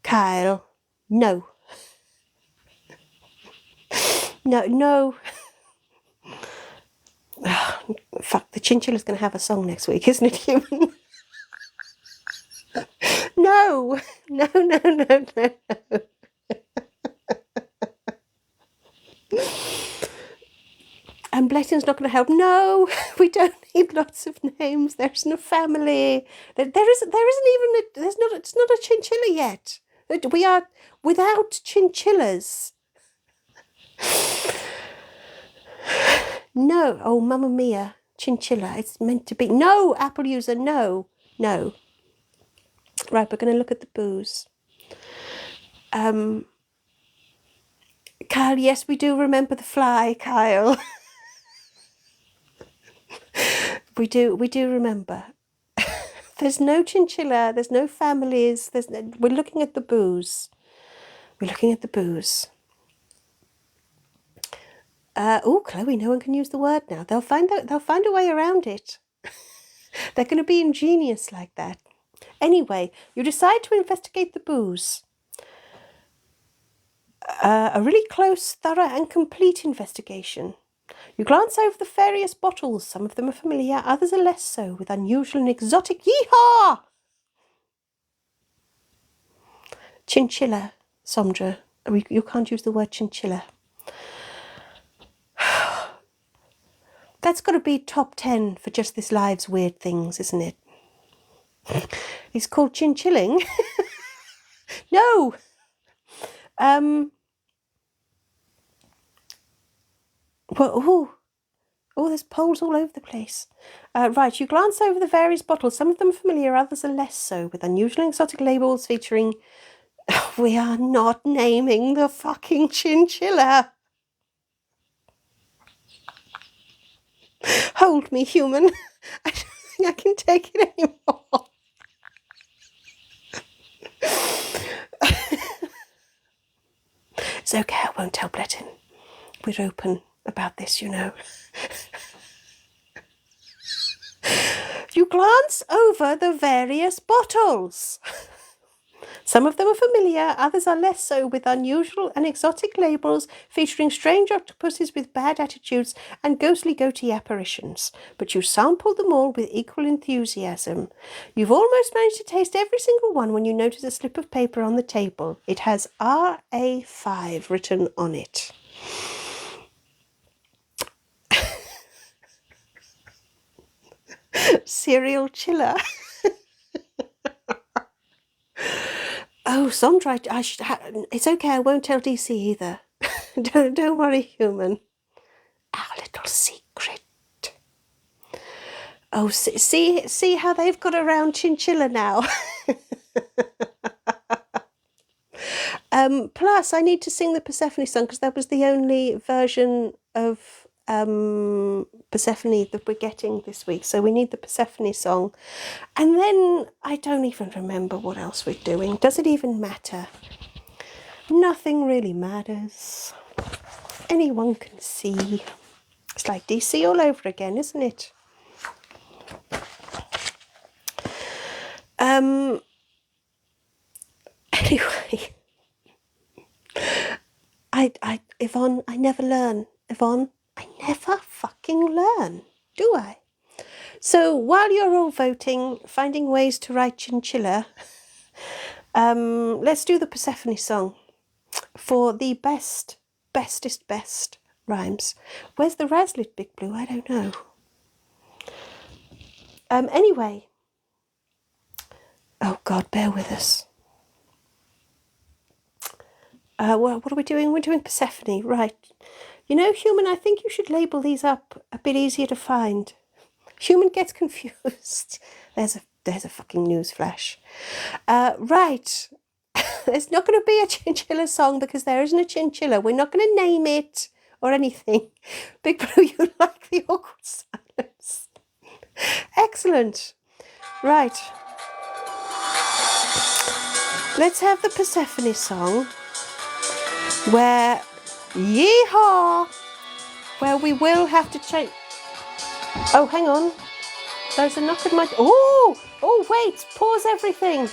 Kyle, no. No. Oh, fuck, the chinchilla's going to have a song next week, isn't it, human? No. And Bletton's not going to help. No, we don't need lots of names. There's no family. It's not a chinchilla yet. We are without chinchillas. No, oh, Mamma Mia, chinchilla. It's meant to be. No, Apple user, no. Right, we're going to look at the booze. Kyle, yes, we do remember the fly, Kyle. We do remember. There's no chinchilla, there's no families, we're looking at the booze. Oh, Chloe, no one can use the word now. They'll find a way around it. They're going to be ingenious like that. Anyway, you decide to investigate the booze. A really close, thorough and complete investigation. You glance over the various bottles. Some of them are familiar, others are less so, with unusual and exotic yeehaw! Chinchilla, Somdra. You can't use the word chinchilla. That's got to be top 10 for just this live's weird things, isn't it? It's called chinchilling. No. Well, oh, there's poles all over the place. Right, you glance over the various bottles. Some of them are familiar, others are less so, with unusual and exotic labels featuring... We are not naming the fucking chinchilla. Hold me, human. I don't think I can take it anymore. It's okay, I won't tell Bletton. We're open about this, you know. You glance over the various bottles. Some of them are familiar, others are less so, with unusual and exotic labels featuring strange octopuses with bad attitudes and ghostly goatee apparitions. But you sample them all with equal enthusiasm. You've almost managed to taste every single one when you notice a slip of paper on the table. It has RA5 written on it. Serial chiller. Oh, Sondra, it's okay, I won't tell DC either. Don't worry, human. Our little secret. Oh, see how they've got around chinchilla now. Plus, I need to sing the Persephone song because that was the only version of Persephone that we're getting this week. So we need the Persephone song. And then I don't even remember what else we're doing. Does it even matter? Nothing really matters. Anyone can see. It's like DC all over again, isn't it? Anyway, Yvonne, I never learn. Yvonne, I never fucking learn, do I? So while you're all voting, finding ways to write chinchilla, let's do the Persephone song for the bestest rhymes. Where's the Razlit, Big Blue? I don't know. Anyway. Oh God, bear with us. What are we doing? We're doing Persephone, right. You know, human, I think you should label these up a bit easier to find. Human gets confused. There's a fucking news flash. Right. There's not going to be a chinchilla song because there isn't a chinchilla. We're not going to name it or anything. Big Blue, you like the awkward silence. Excellent. Right. Let's have the Persephone song where, yeehaw, where we will have to change. Oh, hang on. There's a knock at my... Oh, wait, pause everything.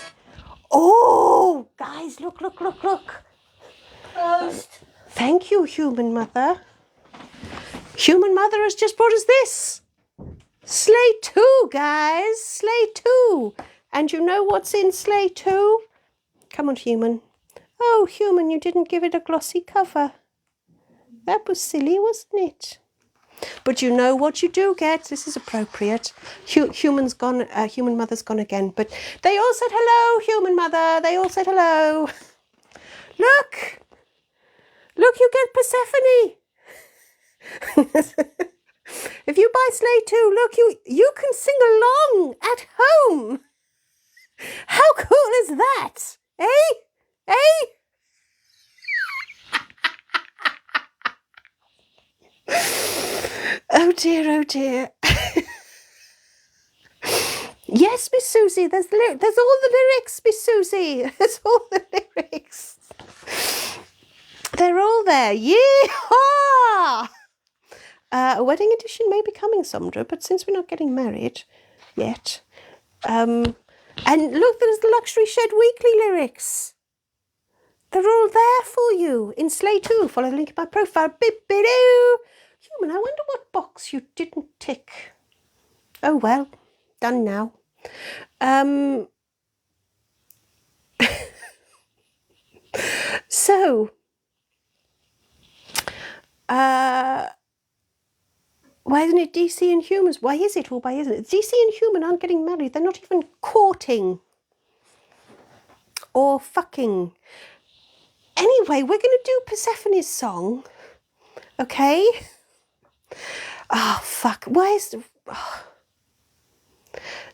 Oh, guys, look. Post. Thank you, Human Mother. Human Mother has just brought us this. Sleigh 2, guys. Sleigh 2. And you know what's in Sleigh 2? Come on, Human. Oh, Human, you didn't give it a glossy cover. That was silly, wasn't it? But you know what you do get. This is appropriate. Human's gone. Human Mother's gone again. But they all said hello, Human Mother. They all said hello. Look, you get Persephone. If you buy Sleigh 2, look, you can sing along at home. How cool is that? Eh? Oh dear. Yes, Miss Susie, there's all the lyrics, Miss Susie. There's all the lyrics. They're all there. Yeehaw! A wedding edition may be coming, Sondra, but since we're not getting married yet. And look, there's the Luxury Shed Weekly lyrics. They're all there for you in Sleigh 2. Follow the link in my profile. Bip-bidoo. Human, I wonder what box you didn't tick. Oh well, done now. So, Why isn't it DC and humans? Why is it or why isn't it? DC and human aren't getting married. They're not even courting or fucking. Anyway, we're going to do Persephone's song. Okay? Oh, fuck. Why is... Oh.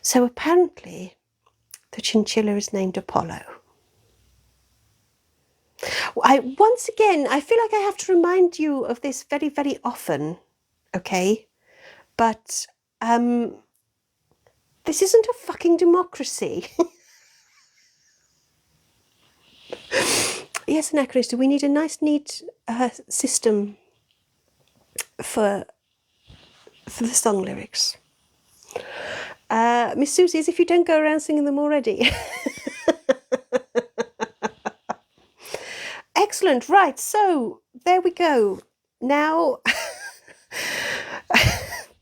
So apparently the chinchilla is named Apollo. Once again, I feel like I have to remind you of this very, very often. Okay? But this isn't a fucking democracy. Yes, Anachronist, we need a nice, neat system for the song lyrics. Miss Susie, as if you don't go around singing them already. Excellent. Right, so there we go. Now,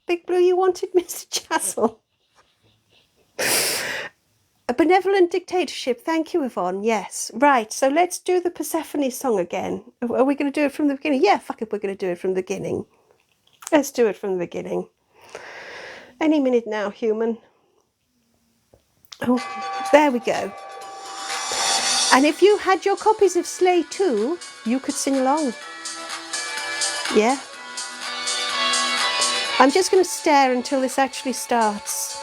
Big Blue, you wanted Mr. Chassel. A benevolent dictatorship. Thank you, Yvonne. Yes. Right, so let's do the Persephone song again. Are we going to do it from the beginning? Yeah, fuck it, we're going to do it from the beginning. Let's do it from the beginning. Any minute now, human. Oh, there we go. And if you had your copies of Slay 2, you could sing along. Yeah. I'm just going to stare until this actually starts.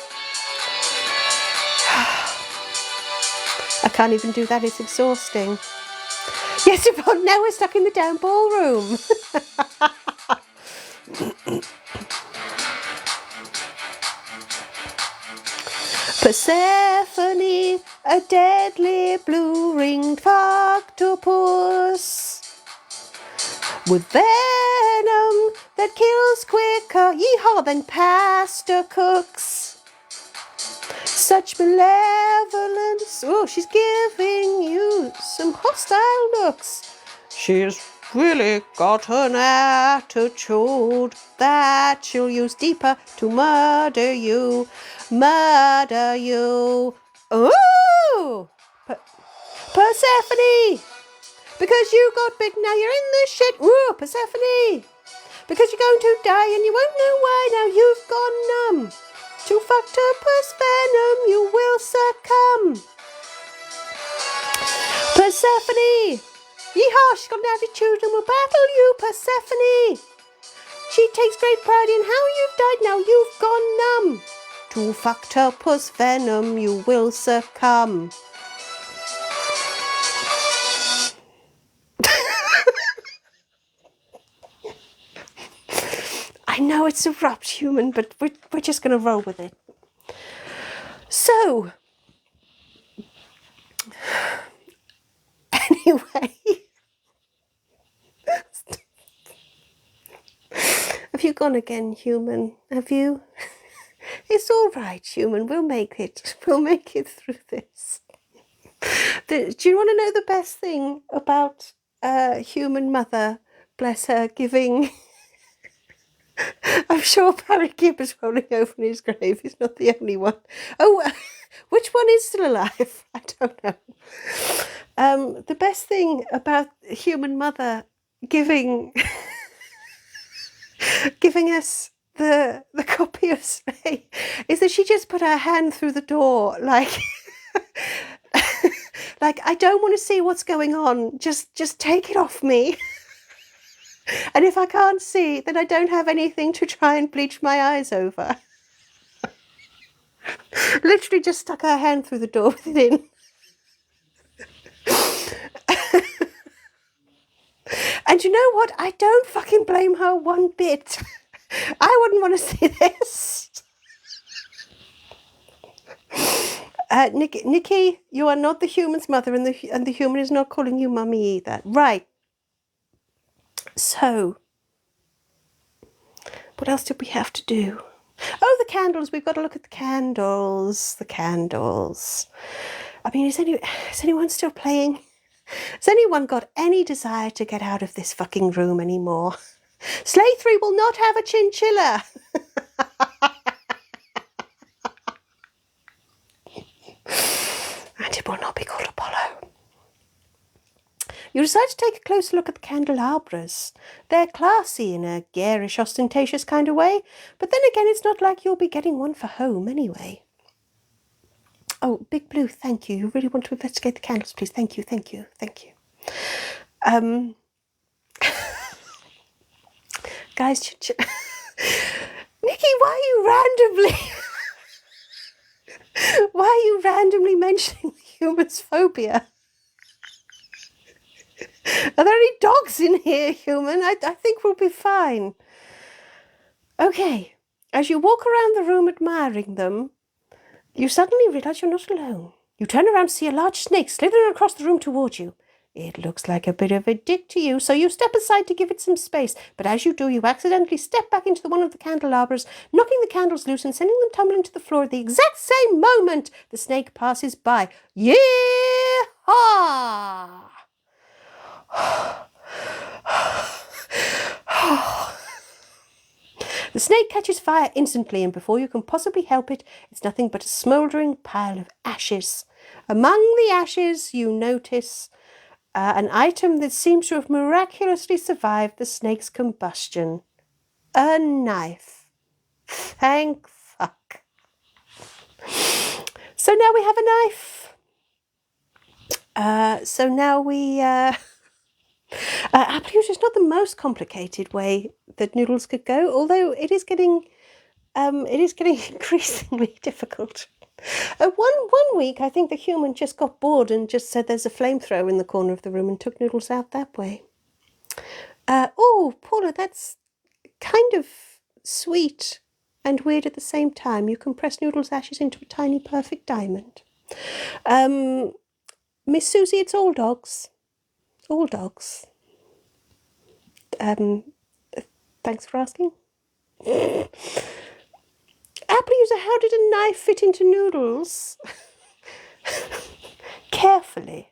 I can't even do that, it's exhausting. Yes, Yvonne, now we're stuck in the down ballroom. Persephone, a deadly blue-ringed octopus with venom that kills quicker, yeehaw, than pasta cooks. Such malevolence, oh, she's giving you some hostile looks. She's really got an attitude that she'll use deeper to murder you. Murder you. Ooh! Persephone! Because you got big, now you're in the shit. Ooh, Persephone! Because you're going to die and you won't know why, now you've gone numb. To octopus venom you will succumb. Persephone! Yeehaw, she's got an attitude and will battle you, Persephone! She takes great pride in how you've died, now you've gone numb. To octopus venom you will succumb. I know it's abrupt, human, but we're just going to roll with it. So, anyway, have you gone again, human? Have you? It's all right, human. We'll make it. We'll make it through this. Do you want to know the best thing about human mother? Bless her, giving. I'm sure Barry Gibb is rolling over in his grave. He's not the only one. Oh, which one is still alive? I don't know. The best thing about human mother giving us the copy of Slay is that she just put her hand through the door like like, I don't want to see what's going on. Just take it off me. And if I can't see, then I don't have anything to try and bleach my eyes over. Literally just stuck her hand through the door with it in. And you know what? I don't fucking blame her one bit. I wouldn't want to see this. Nikki, you are not the human's mother, and the human is not calling you mummy either. Right. So, what else did we have to do? Oh, the candles. We've got to look at the candles. The candles. I mean, is anyone still playing? Has anyone got any desire to get out of this fucking room anymore? Slay 3 will not have a chinchilla. And it will not be called Apollo. You decide to take a closer look at the candelabras. They're classy in a garish, ostentatious kind of way, but then again, it's not like you'll be getting one for home anyway. Oh, Big Blue, thank you. You really want to investigate the candles, please? Thank you, thank you, thank you. Guys, Nikki, why are you randomly mentioning human's phobia? Are there any dogs in here, human? I think we'll be fine. Okay, as you walk around the room admiring them, you suddenly realise you're not alone. You turn around to see a large snake slithering across the room towards you. It looks like a bit of a dick to you, so you step aside to give it some space. But as you do, you accidentally step back into one of the candelabras, knocking the candles loose and sending them tumbling to the floor at the exact same moment the snake passes by. Yee-haw! The snake catches fire instantly, and before you can possibly help it, it's nothing but a smouldering pile of ashes. Among the ashes, you notice an item that seems to have miraculously survived the snake's combustion. A knife. Thank fuck. So now we have a knife. Apple use is not the most complicated way that noodles could go, although it is getting increasingly difficult. One week, I think the human just got bored and just said there's a flamethrower in the corner of the room and took noodles out that way. Oh, Paula, that's kind of sweet and weird at the same time. You can press noodles' ashes into a tiny perfect diamond. Miss Susie, it's all dogs. All dogs. Thanks for asking. Apple user, how did a knife fit into noodles? Carefully.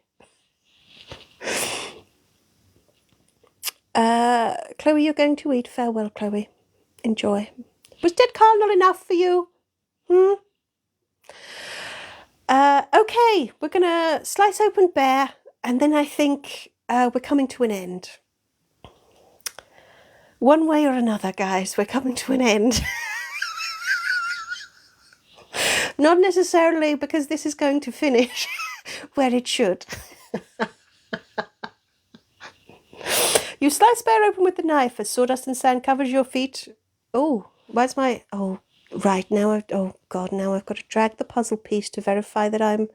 Chloe, you're going to eat. Farewell, Chloe. Enjoy. Was dead Carl not enough for you? Okay, we're going to slice open Bear, and then I think we're coming to an end. One way or another, guys, we're coming to an end. Not necessarily because this is going to finish where it should. You slice Bear open with the knife as sawdust and sand covers your feet. Oh, where's my... Oh, right, now oh, God, now I've got to drag the puzzle piece to verify that I'm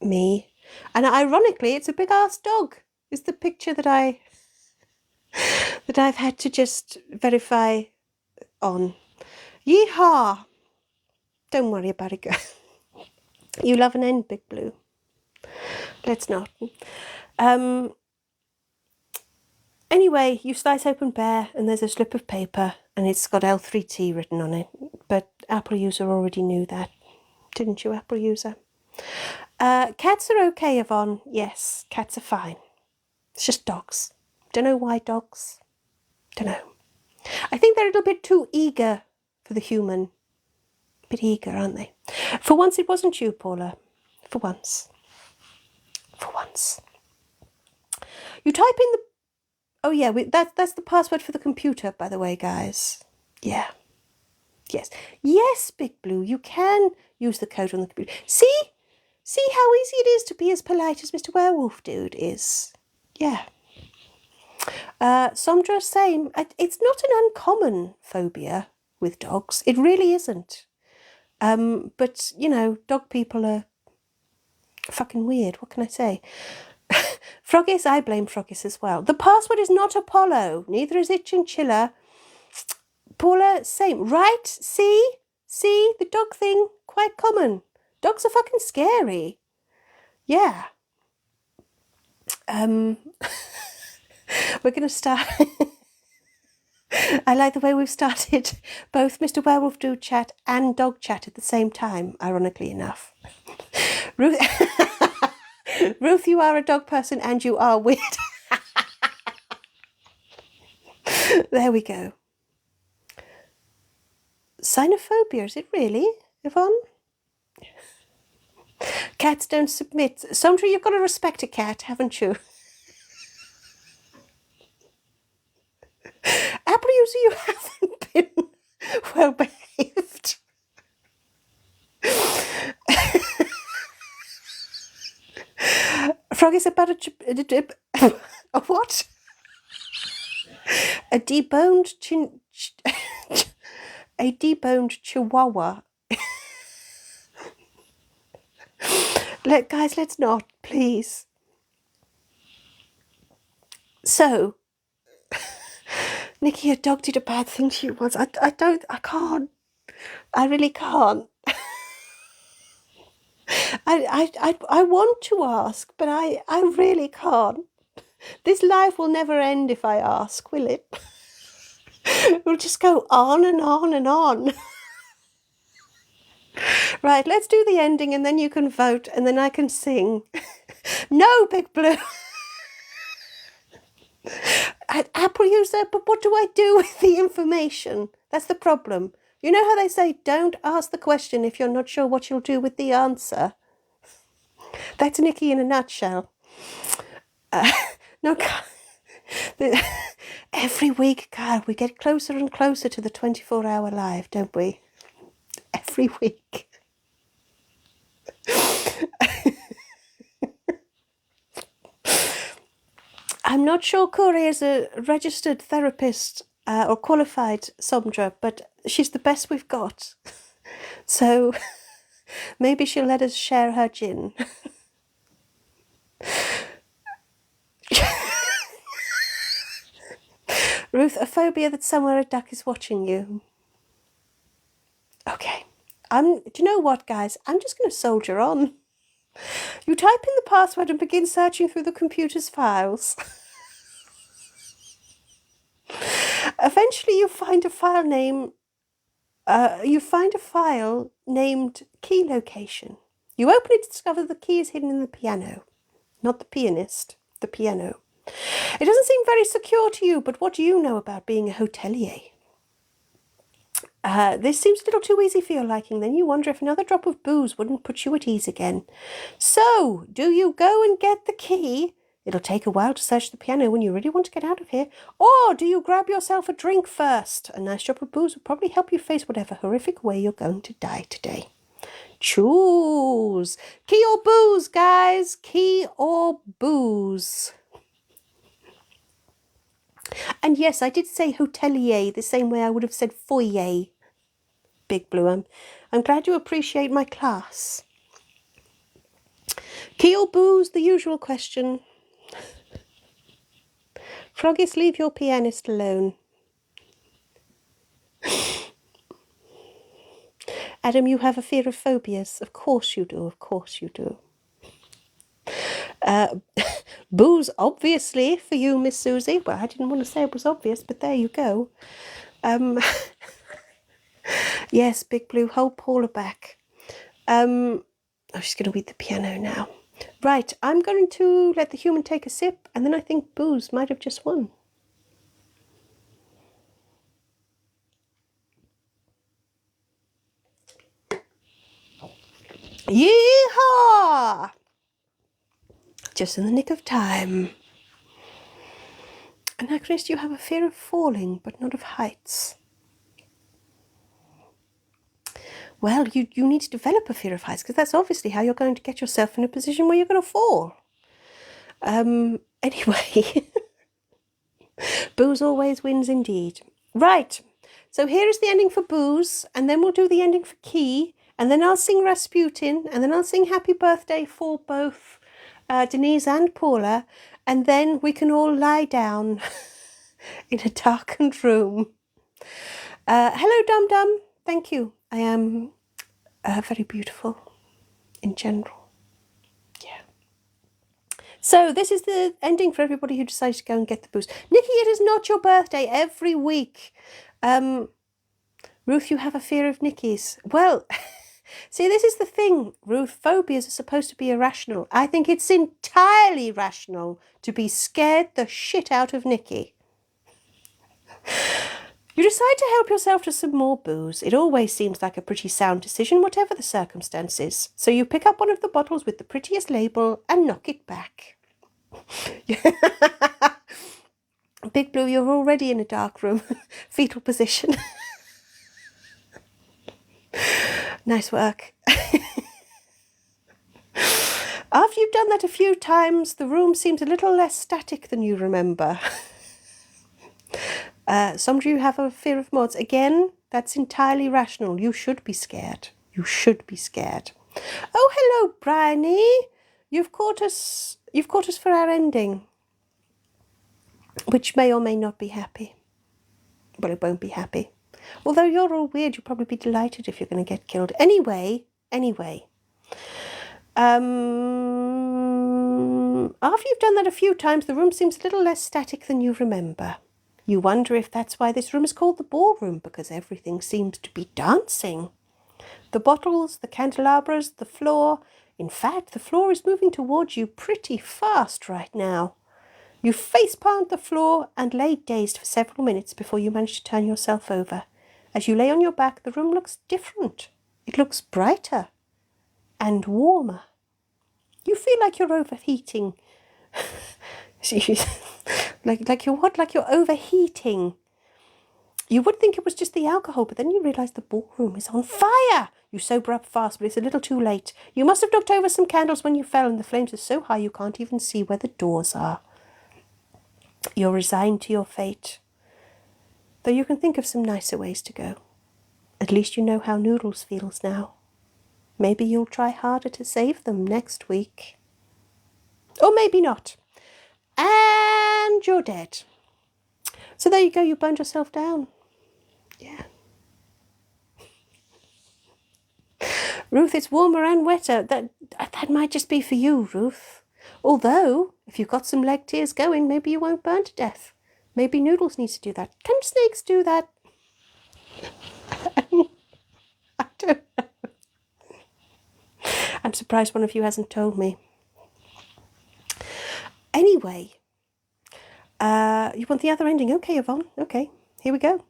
me. And ironically, it's a big-ass dog, is the picture that I've had to just verify on. Yeehaw! Don't worry about it, girl. You love an end, Big Blue. Let's not. Anyway, you slice open Bear and there's a slip of paper and it's got L3T written on it. But Apple user already knew that. Didn't you, Apple user? Cats are okay, Yvonne. Yes, cats are fine. It's just dogs. Don't know why dogs. Don't know. I think they're a little bit too eager for the human. A bit eager, aren't they? For once, it wasn't you, Paula. For once. For once. You type in the... Oh, yeah, that's the password for the computer, by the way, guys. Yeah. Yes. Yes, Big Blue, you can use the code on the computer. See? See how easy it is to be as polite as Mr. Werewolf Dude is? Yeah. Sondra, same. It's not an uncommon phobia with dogs. It really isn't. But, you know, dog people are fucking weird. What can I say? Froggies, I blame Froggies as well. The password is not Apollo. Neither is it Chinchilla. Paula, same. Right? See? See? The dog thing, quite common. Dogs are fucking scary. Yeah. We're going to start... I like the way we've started both Mr. Werewolf Dude chat and dog chat at the same time, ironically enough. Ruth, Ruth, you are a dog person and you are weird. There we go. Cynophobia, is it really, Yvonne? Cats don't submit. Sondra, you've got to respect a cat, haven't you? Susie, you haven't been well behaved. Frog is about a what? A deboned a deboned chihuahua. Guys, let's not, please. So, Nikki, your dog did a bad thing to you once. I can't. I really can't. I want to ask, but I really can't. This life will never end if I ask, will it? We'll just go on and on and on. Right, let's do the ending and then you can vote and then I can sing. No, Big Blue. Apple user, but what do I do with the information? That's the problem. You know how they say, don't ask the question if you're not sure what you'll do with the answer? That's Nikki in a nutshell. No, every week, God, we get closer and closer to the 24-hour live, don't we? Every week. I'm not sure Corey is a registered therapist or qualified Somdra, but she's the best we've got. So maybe she'll let us share her gin. Ruth, a phobia that somewhere a duck is watching you. Okay. Do you know what, guys? I'm just going to soldier on. You type in the password and begin searching through the computer's files. Eventually you find a file name. You find a file named key location. You open it to discover the key is hidden in the piano. Not the pianist, the piano. It doesn't seem very secure to you, but what do you know about being a hotelier? This seems a little too easy for your liking. Then you wonder if another drop of booze wouldn't put you at ease again. So, do you go and get the key? It'll take a while to search the piano when you really want to get out of here. Or do you grab yourself a drink first? A nice drop of booze will probably help you face whatever horrific way you're going to die today. Choose. Key or booze, guys. Key or booze. And yes, I did say hotelier the same way I would have said foyer. Big Blue, I'm glad you appreciate my class. Key or booze, the usual question. Froggies, leave your pianist alone. Adam, you have a fear of phobias. Of course you do, of course you do. Booze, obviously, for you, Miss Susie. Well, I didn't want to say it was obvious, but there you go. Yes, Big Blue, hold Paula back. Oh, she's going to weed the piano now. Right, I'm going to let the human take a sip, and then I think booze might have just won. Yeehaw! Just in the nick of time. Anachronist, you have a fear of falling, but not of heights. Well, you need to develop a fear of heights, because that's obviously how you're going to get yourself in a position where you're going to fall. Anyway, booze always wins indeed. Right, so here is the ending for booze, and then we'll do the ending for key, and then I'll sing Rasputin, and then I'll sing happy birthday for both Denise and Paula, and then we can all lie down in a darkened room. Hello, Dum Dum. Thank you. I am very beautiful in general. Yeah. So this is the ending for everybody who decides to go and get the booze. Nikki, it is not your birthday every week. Ruth, you have a fear of Nikki's. Well, see, this is the thing, Ruth. Phobias are supposed to be irrational. I think it's entirely rational to be scared the shit out of Nikki. You decide to help yourself to some more booze. It always seems like a pretty sound decision, whatever the circumstances. So you pick up one of the bottles with the prettiest label and knock it back. Big Blue, you're already in a dark room. Fetal position. Nice work. After you've done that a few times, the room seems a little less static than you remember. Some of you have a fear of moths. Again, that's entirely rational. You should be scared. You should be scared. Oh, hello, Bryony. You've caught us for our ending, which may or may not be happy. Well, it won't be happy. Although you're all weird, you'll probably be delighted if you're going to get killed. Anyway. After you've done that a few times, the room seems a little less static than you remember. You wonder if that's why this room is called the ballroom, because everything seems to be dancing. The bottles, the candelabras, the floor. In fact, the floor is moving towards you pretty fast right now. You face-palmed the floor and lay dazed for several minutes before you manage to turn yourself over. As you lay on your back, the room looks different. It looks brighter and warmer. You feel like you're overheating. like you're what? Like you're overheating. You would think it was just the alcohol, but then you realise the ballroom is on fire. You sober up fast, but it's a little too late. You must have knocked over some candles when you fell, and the flames are so high you can't even see where the doors are. You're resigned to your fate, though you can think of some nicer ways to go. At least you know how Noodles feels now. Maybe you'll try harder to save them next week. Or maybe not. And you're dead. So there you go, you burned yourself down. Yeah. Ruth, it's warmer and wetter. That might just be for you, Ruth. Although, if you've got some leg tears going, maybe you won't burn to death. Maybe Noodles needs to do that. Can snakes do that? I don't know. I'm surprised one of you hasn't told me. Anyway, you want the other ending? Okay, Yvonne. Okay, here we go.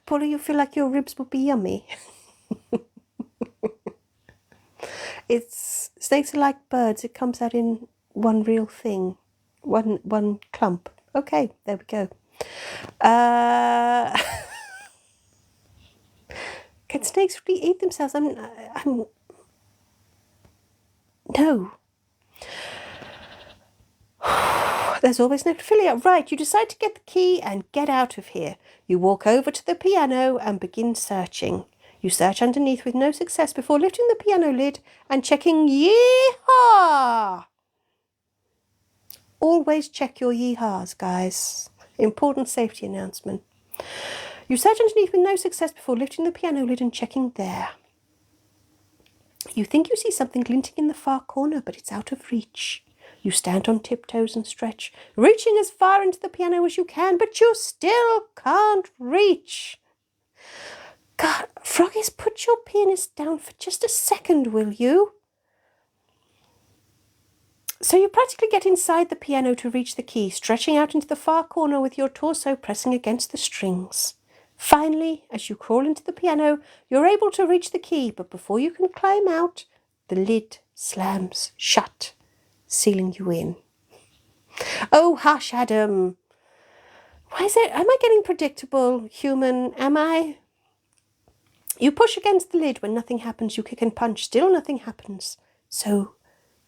Paula, you feel like your ribs would be yummy. Snakes are like birds. It comes out in one real thing, one clump. Okay, there we go. Can snakes really eat themselves? No. There's always necrophilia. Right, you decide to get the key and get out of here. You walk over to the piano and begin searching. You search underneath with no success before lifting the piano lid and checking yeehaw. Always check your yeehaws, guys. Important safety announcement. You search underneath with no success before lifting the piano lid and checking there. You think you see something glinting in the far corner, but it's out of reach. You stand on tiptoes and stretch, reaching as far into the piano as you can, but you still can't reach. God, Froggies, put your pianist down for just a second, will you? So you practically get inside the piano to reach the key, stretching out into the far corner with your torso pressing against the strings. Finally, as you crawl into the piano, you're able to reach the key, but before you can climb out, the lid slams shut, sealing you in. Oh, hush, Adam. Why is it? Am I getting predictable, human? Am I? You push against the lid. When nothing happens, you kick and punch. Still nothing happens. So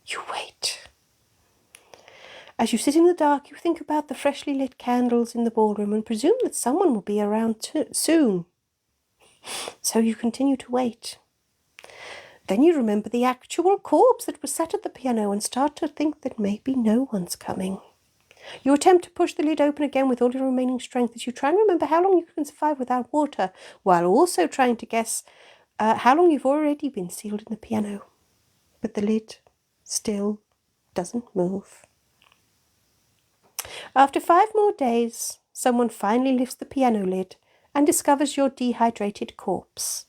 you wait. As you sit in the dark, you think about the freshly lit candles in the ballroom and presume that someone will be around soon. So you continue to wait. Then you remember the actual corpse that was sat at the piano and start to think that maybe no one's coming. You attempt to push the lid open again with all your remaining strength as you try and remember how long you can survive without water, while also trying to guess how long you've already been sealed in the piano. But the lid still doesn't move. After 5 more days, someone finally lifts the piano lid and discovers your dehydrated corpse.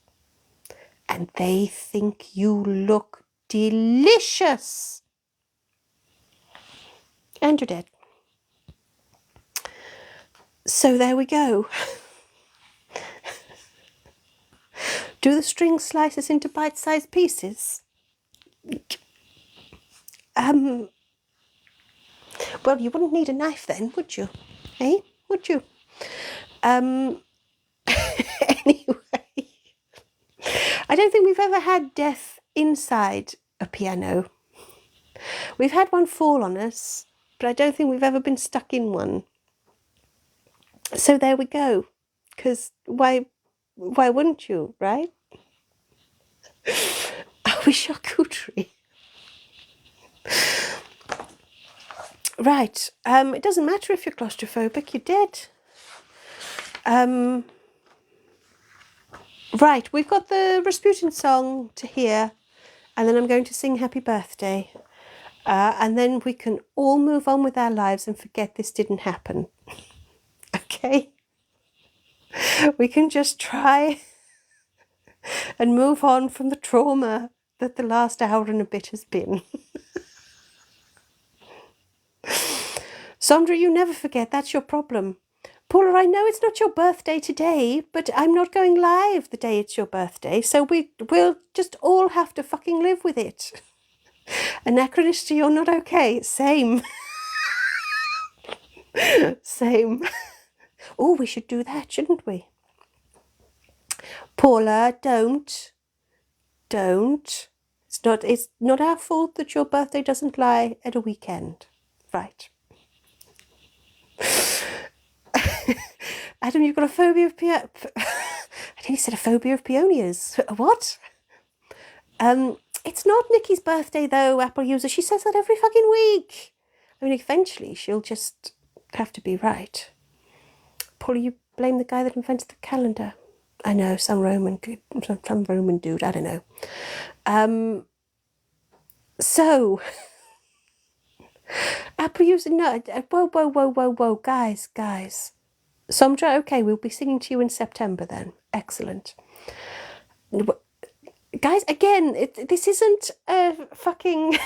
And they think you look delicious. And you're dead. So there we go. Do the string slices into bite-sized pieces? Well, you wouldn't need a knife then, would you? Eh? Would you? Anyway, I don't think we've ever had death inside a piano. We've had one fall on us, but I don't think we've ever been stuck in one. So there we go. Because why wouldn't you, right? Are we charcuterie? Right. It doesn't matter if you're claustrophobic, you're dead. Right, we've got the Rasputin song to hear, and then I'm going to sing Happy Birthday. And then we can all move on with our lives and forget this didn't happen. Okay? We can just try and move on from the trauma that the last hour and a bit has been. Sandra, you never forget, that's your problem. Paula, I know it's not your birthday today, but I'm not going live the day it's your birthday, so we'll just all have to fucking live with it. Anachronisty, you're not okay. Same. Same. Oh, we should do that, shouldn't we? Paula, don't. It's not our fault that your birthday doesn't lie at a weekend. Right. Adam, you've got a phobia of I nearly said a phobia of peonies. What? It's not Nikki's birthday though, Apple user. She says that every fucking week. I mean, eventually she'll just have to be right. Paula, you blame the guy that invented the calendar. I know, some Roman dude, I don't know. So, Apple user, no, whoa, guys. Somdra, okay, we'll be singing to you in September then. Excellent. Guys, again, this isn't a fucking...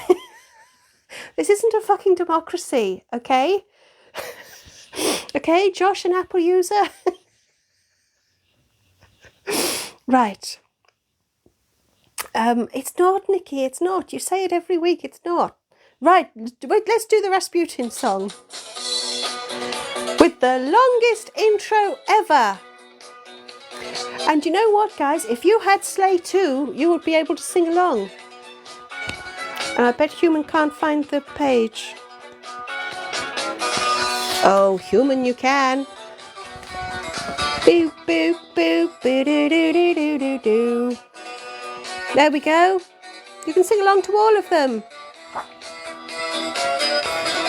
this isn't a fucking democracy, okay? Okay, Josh and Apple user? Right. It's not, Nikki, it's not. You say it every week, it's not. Right, wait, let's do the Rasputin song. With the longest intro ever. And you know what, guys? If you had Slay 2, you would be able to sing along. And I bet Human can't find the page. Oh, Human, you can. Boop, boop, boop, boo, doo, doo, doo, doo, doo, doo. There we go. You can sing along to all of them.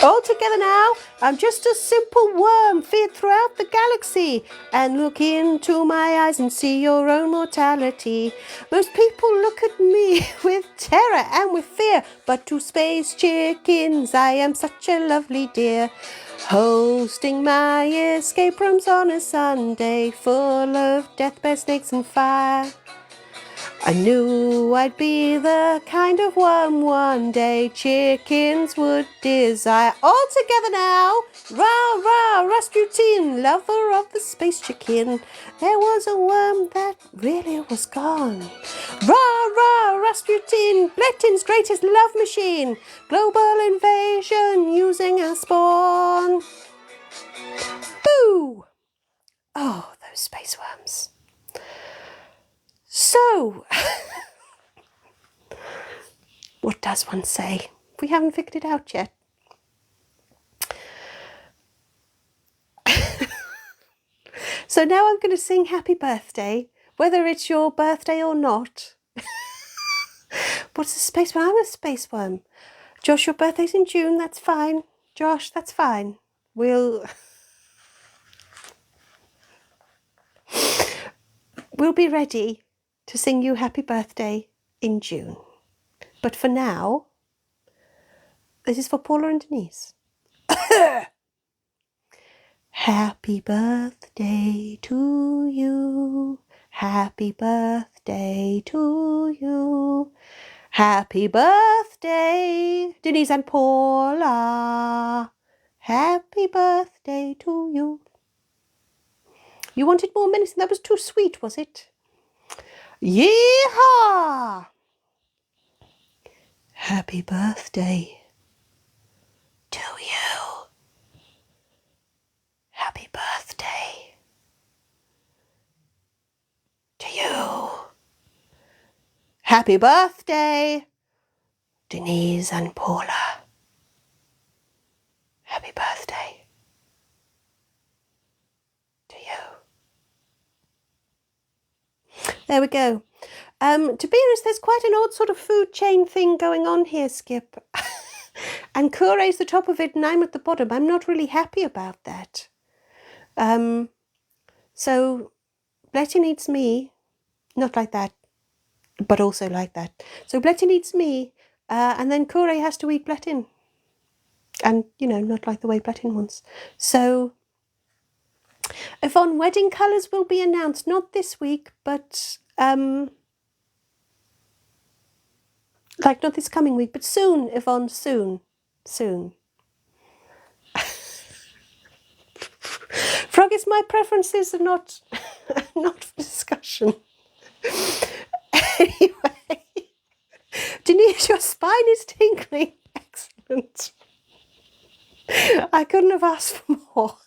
All together now. I'm just a simple worm feared throughout the galaxy. And look into my eyes and see your own mortality. Most people look at me with terror and with fear. But to space chickens, I am such a lovely dear. Hosting my escape rooms on a Sunday, full of deathbed snakes and fire. I knew I'd be the kind of worm one day chickens would desire. All together now. Rah, rah, Rasputin, lover of the space chicken. There was a worm that really was gone. Rah, rah, Rasputin, Bletin's greatest love machine. Global invasion using our spawn. Boo! Oh, those space worms. So, what does one say? We haven't figured it out yet. So now I'm going to sing Happy Birthday, whether it's your birthday or not. What's a space worm? I'm a space worm. Josh, your birthday's in June, that's fine. Josh, that's fine. We'll be ready to sing you Happy Birthday in June. But for now, this is for Paula and Denise. Happy birthday to you. Happy birthday to you. Happy birthday, Denise and Paula. Happy birthday to you. You wanted more minutes and that was too sweet, was it? Yeehaw! Happy birthday to you. Happy birthday to you. Happy birthday, Denise and Paula. Happy birthday to you. There we go. To be honest, there's quite an odd sort of food chain thing going on here, Skip. And Kure's the top of it and I'm at the bottom. I'm not really happy about that. So Bletty needs me, not like that, but also like that. So Bletty needs me, and then Kure has to eat Blettin. And, you know, not like the way Blettin wants. So Yvonne, wedding colours will be announced, not this week, but like not this coming week, but soon, Yvonne, soon. Froggies, my preferences are not not for discussion. Anyway, Denise, your spine is tingling. Excellent. I couldn't have asked for more.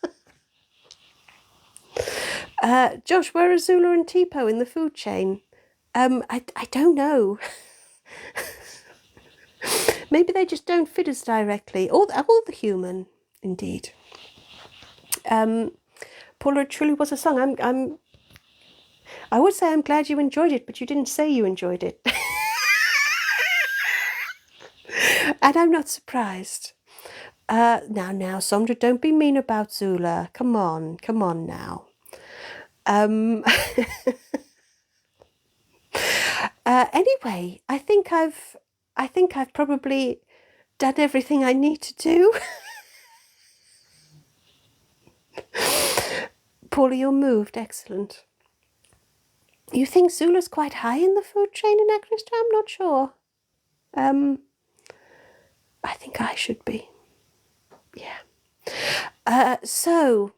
Josh, where are Zula and Tipo in the food chain? I don't know. Maybe they just don't fit us directly. Or the human, indeed. Paula, it truly was a song. I would say I'm glad you enjoyed it, but you didn't say you enjoyed it. And I'm not surprised. Now, Sondra, don't be mean about Zula. Come on now. Anyway, I think I've probably done everything I need to do. Paula, you're moved. Excellent. You think Zula's quite high in the food chain in Eccleston? I'm not sure. I think I should be. Yeah. So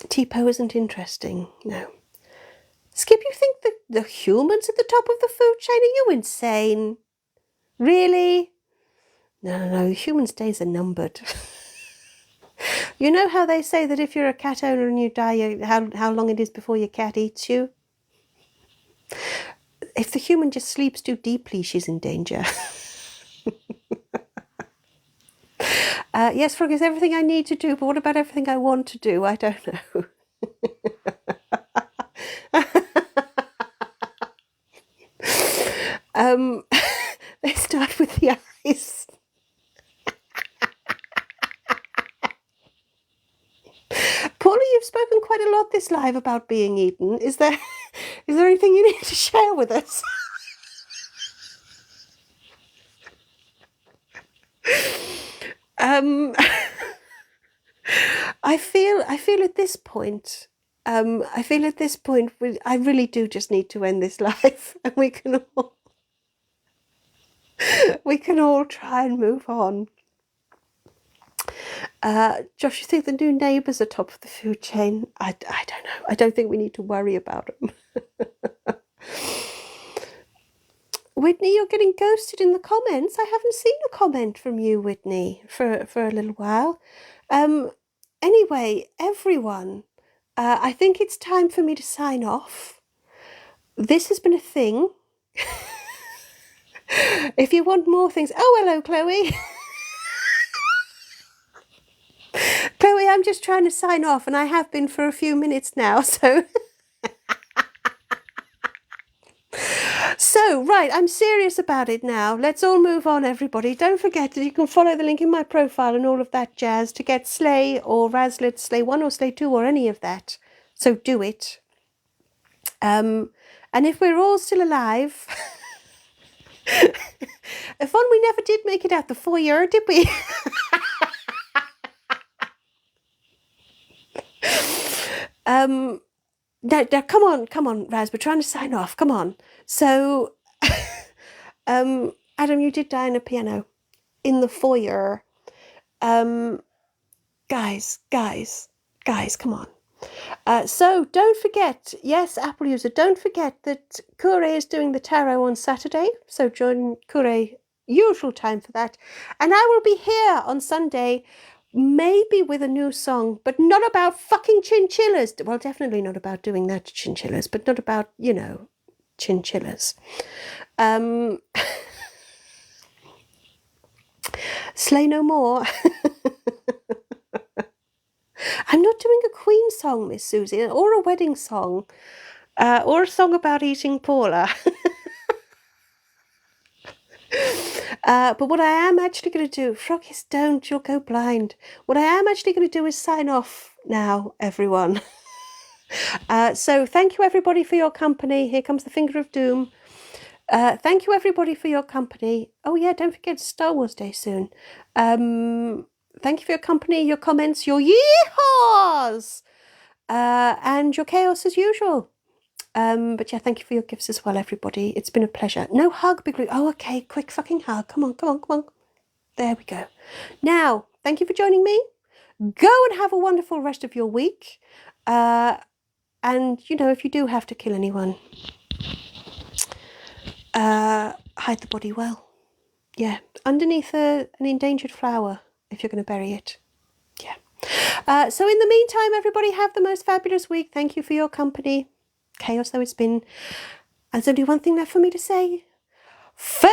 Tipo isn't interesting. No. Skip, you think that the humans at the top of the food chain? Are you insane? Really? No. Humans' days are numbered. You know how they say that if you're a cat owner and you die, how long it is before your cat eats you? If the human just sleeps too deeply, she's in danger. Yes, Frog, is everything I need to do, but what about everything I want to do? I don't know. They start with the eyes. Paula, you've spoken quite a lot this live about being eaten. Is there anything you need to share with us? I feel at this point, I really do just need to end this live, and we can all try and move on. Josh, you think the new neighbours are top of the food chain? I don't know. I don't think we need to worry about them. Whitney, you're getting ghosted in the comments. I haven't seen a comment from you, Whitney, for a little while. Anyway, everyone, I think it's time for me to sign off. This has been a thing. If you want more things... Oh, hello, Chloe. Chloe, I'm just trying to sign off, and I have been for a few minutes now, so... So, right, I'm serious about it now. Let's all move on, everybody. Don't forget that you can follow the link in my profile and all of that jazz to get Slay or Razlet, Slay 1 or Slay 2 or any of that. So do it. And if we're all still alive... Yvonne, we never did make it out the foyer, did we? No, come on, Raz, we're trying to sign off. Come on. So, Adam, you did die on a piano in the foyer. Guys, come on. So don't forget, yes, Apple user, don't forget that Kure is doing the tarot on Saturday. So join Kure usual time for that. And I will be here on Sunday, maybe with a new song, but not about fucking chinchillas. Well, definitely not about doing that to chinchillas, but not about, you know, chinchillas. Slay no more. I'm not doing a Queen song, Miss Susie, or a wedding song, or a song about eating Paula. But what I am actually going to do, Froggies, don't, you'll go blind. What I am actually going to do is sign off now, everyone. So thank you, everybody, for your company. Here comes the finger of doom. Thank you, everybody, for your company. Oh, yeah, don't forget it's Star Wars Day soon. Thank you for your company, your comments, your yeehaws, and your chaos as usual. But yeah, thank you for your gifts as well, everybody. It's been a pleasure. No hug, Big Blue. Oh, okay, quick fucking hug. Come on, come on, come on. There we go. Now, thank you for joining me. Go and have a wonderful rest of your week. And, you know, if you do have to kill anyone, hide the body well. Yeah, underneath an endangered flower, if you're going to bury it. Yeah. So in the meantime, everybody have the most fabulous week. Thank you for your company. Chaos though it's been. And there's only one thing left for me to say. Farewell!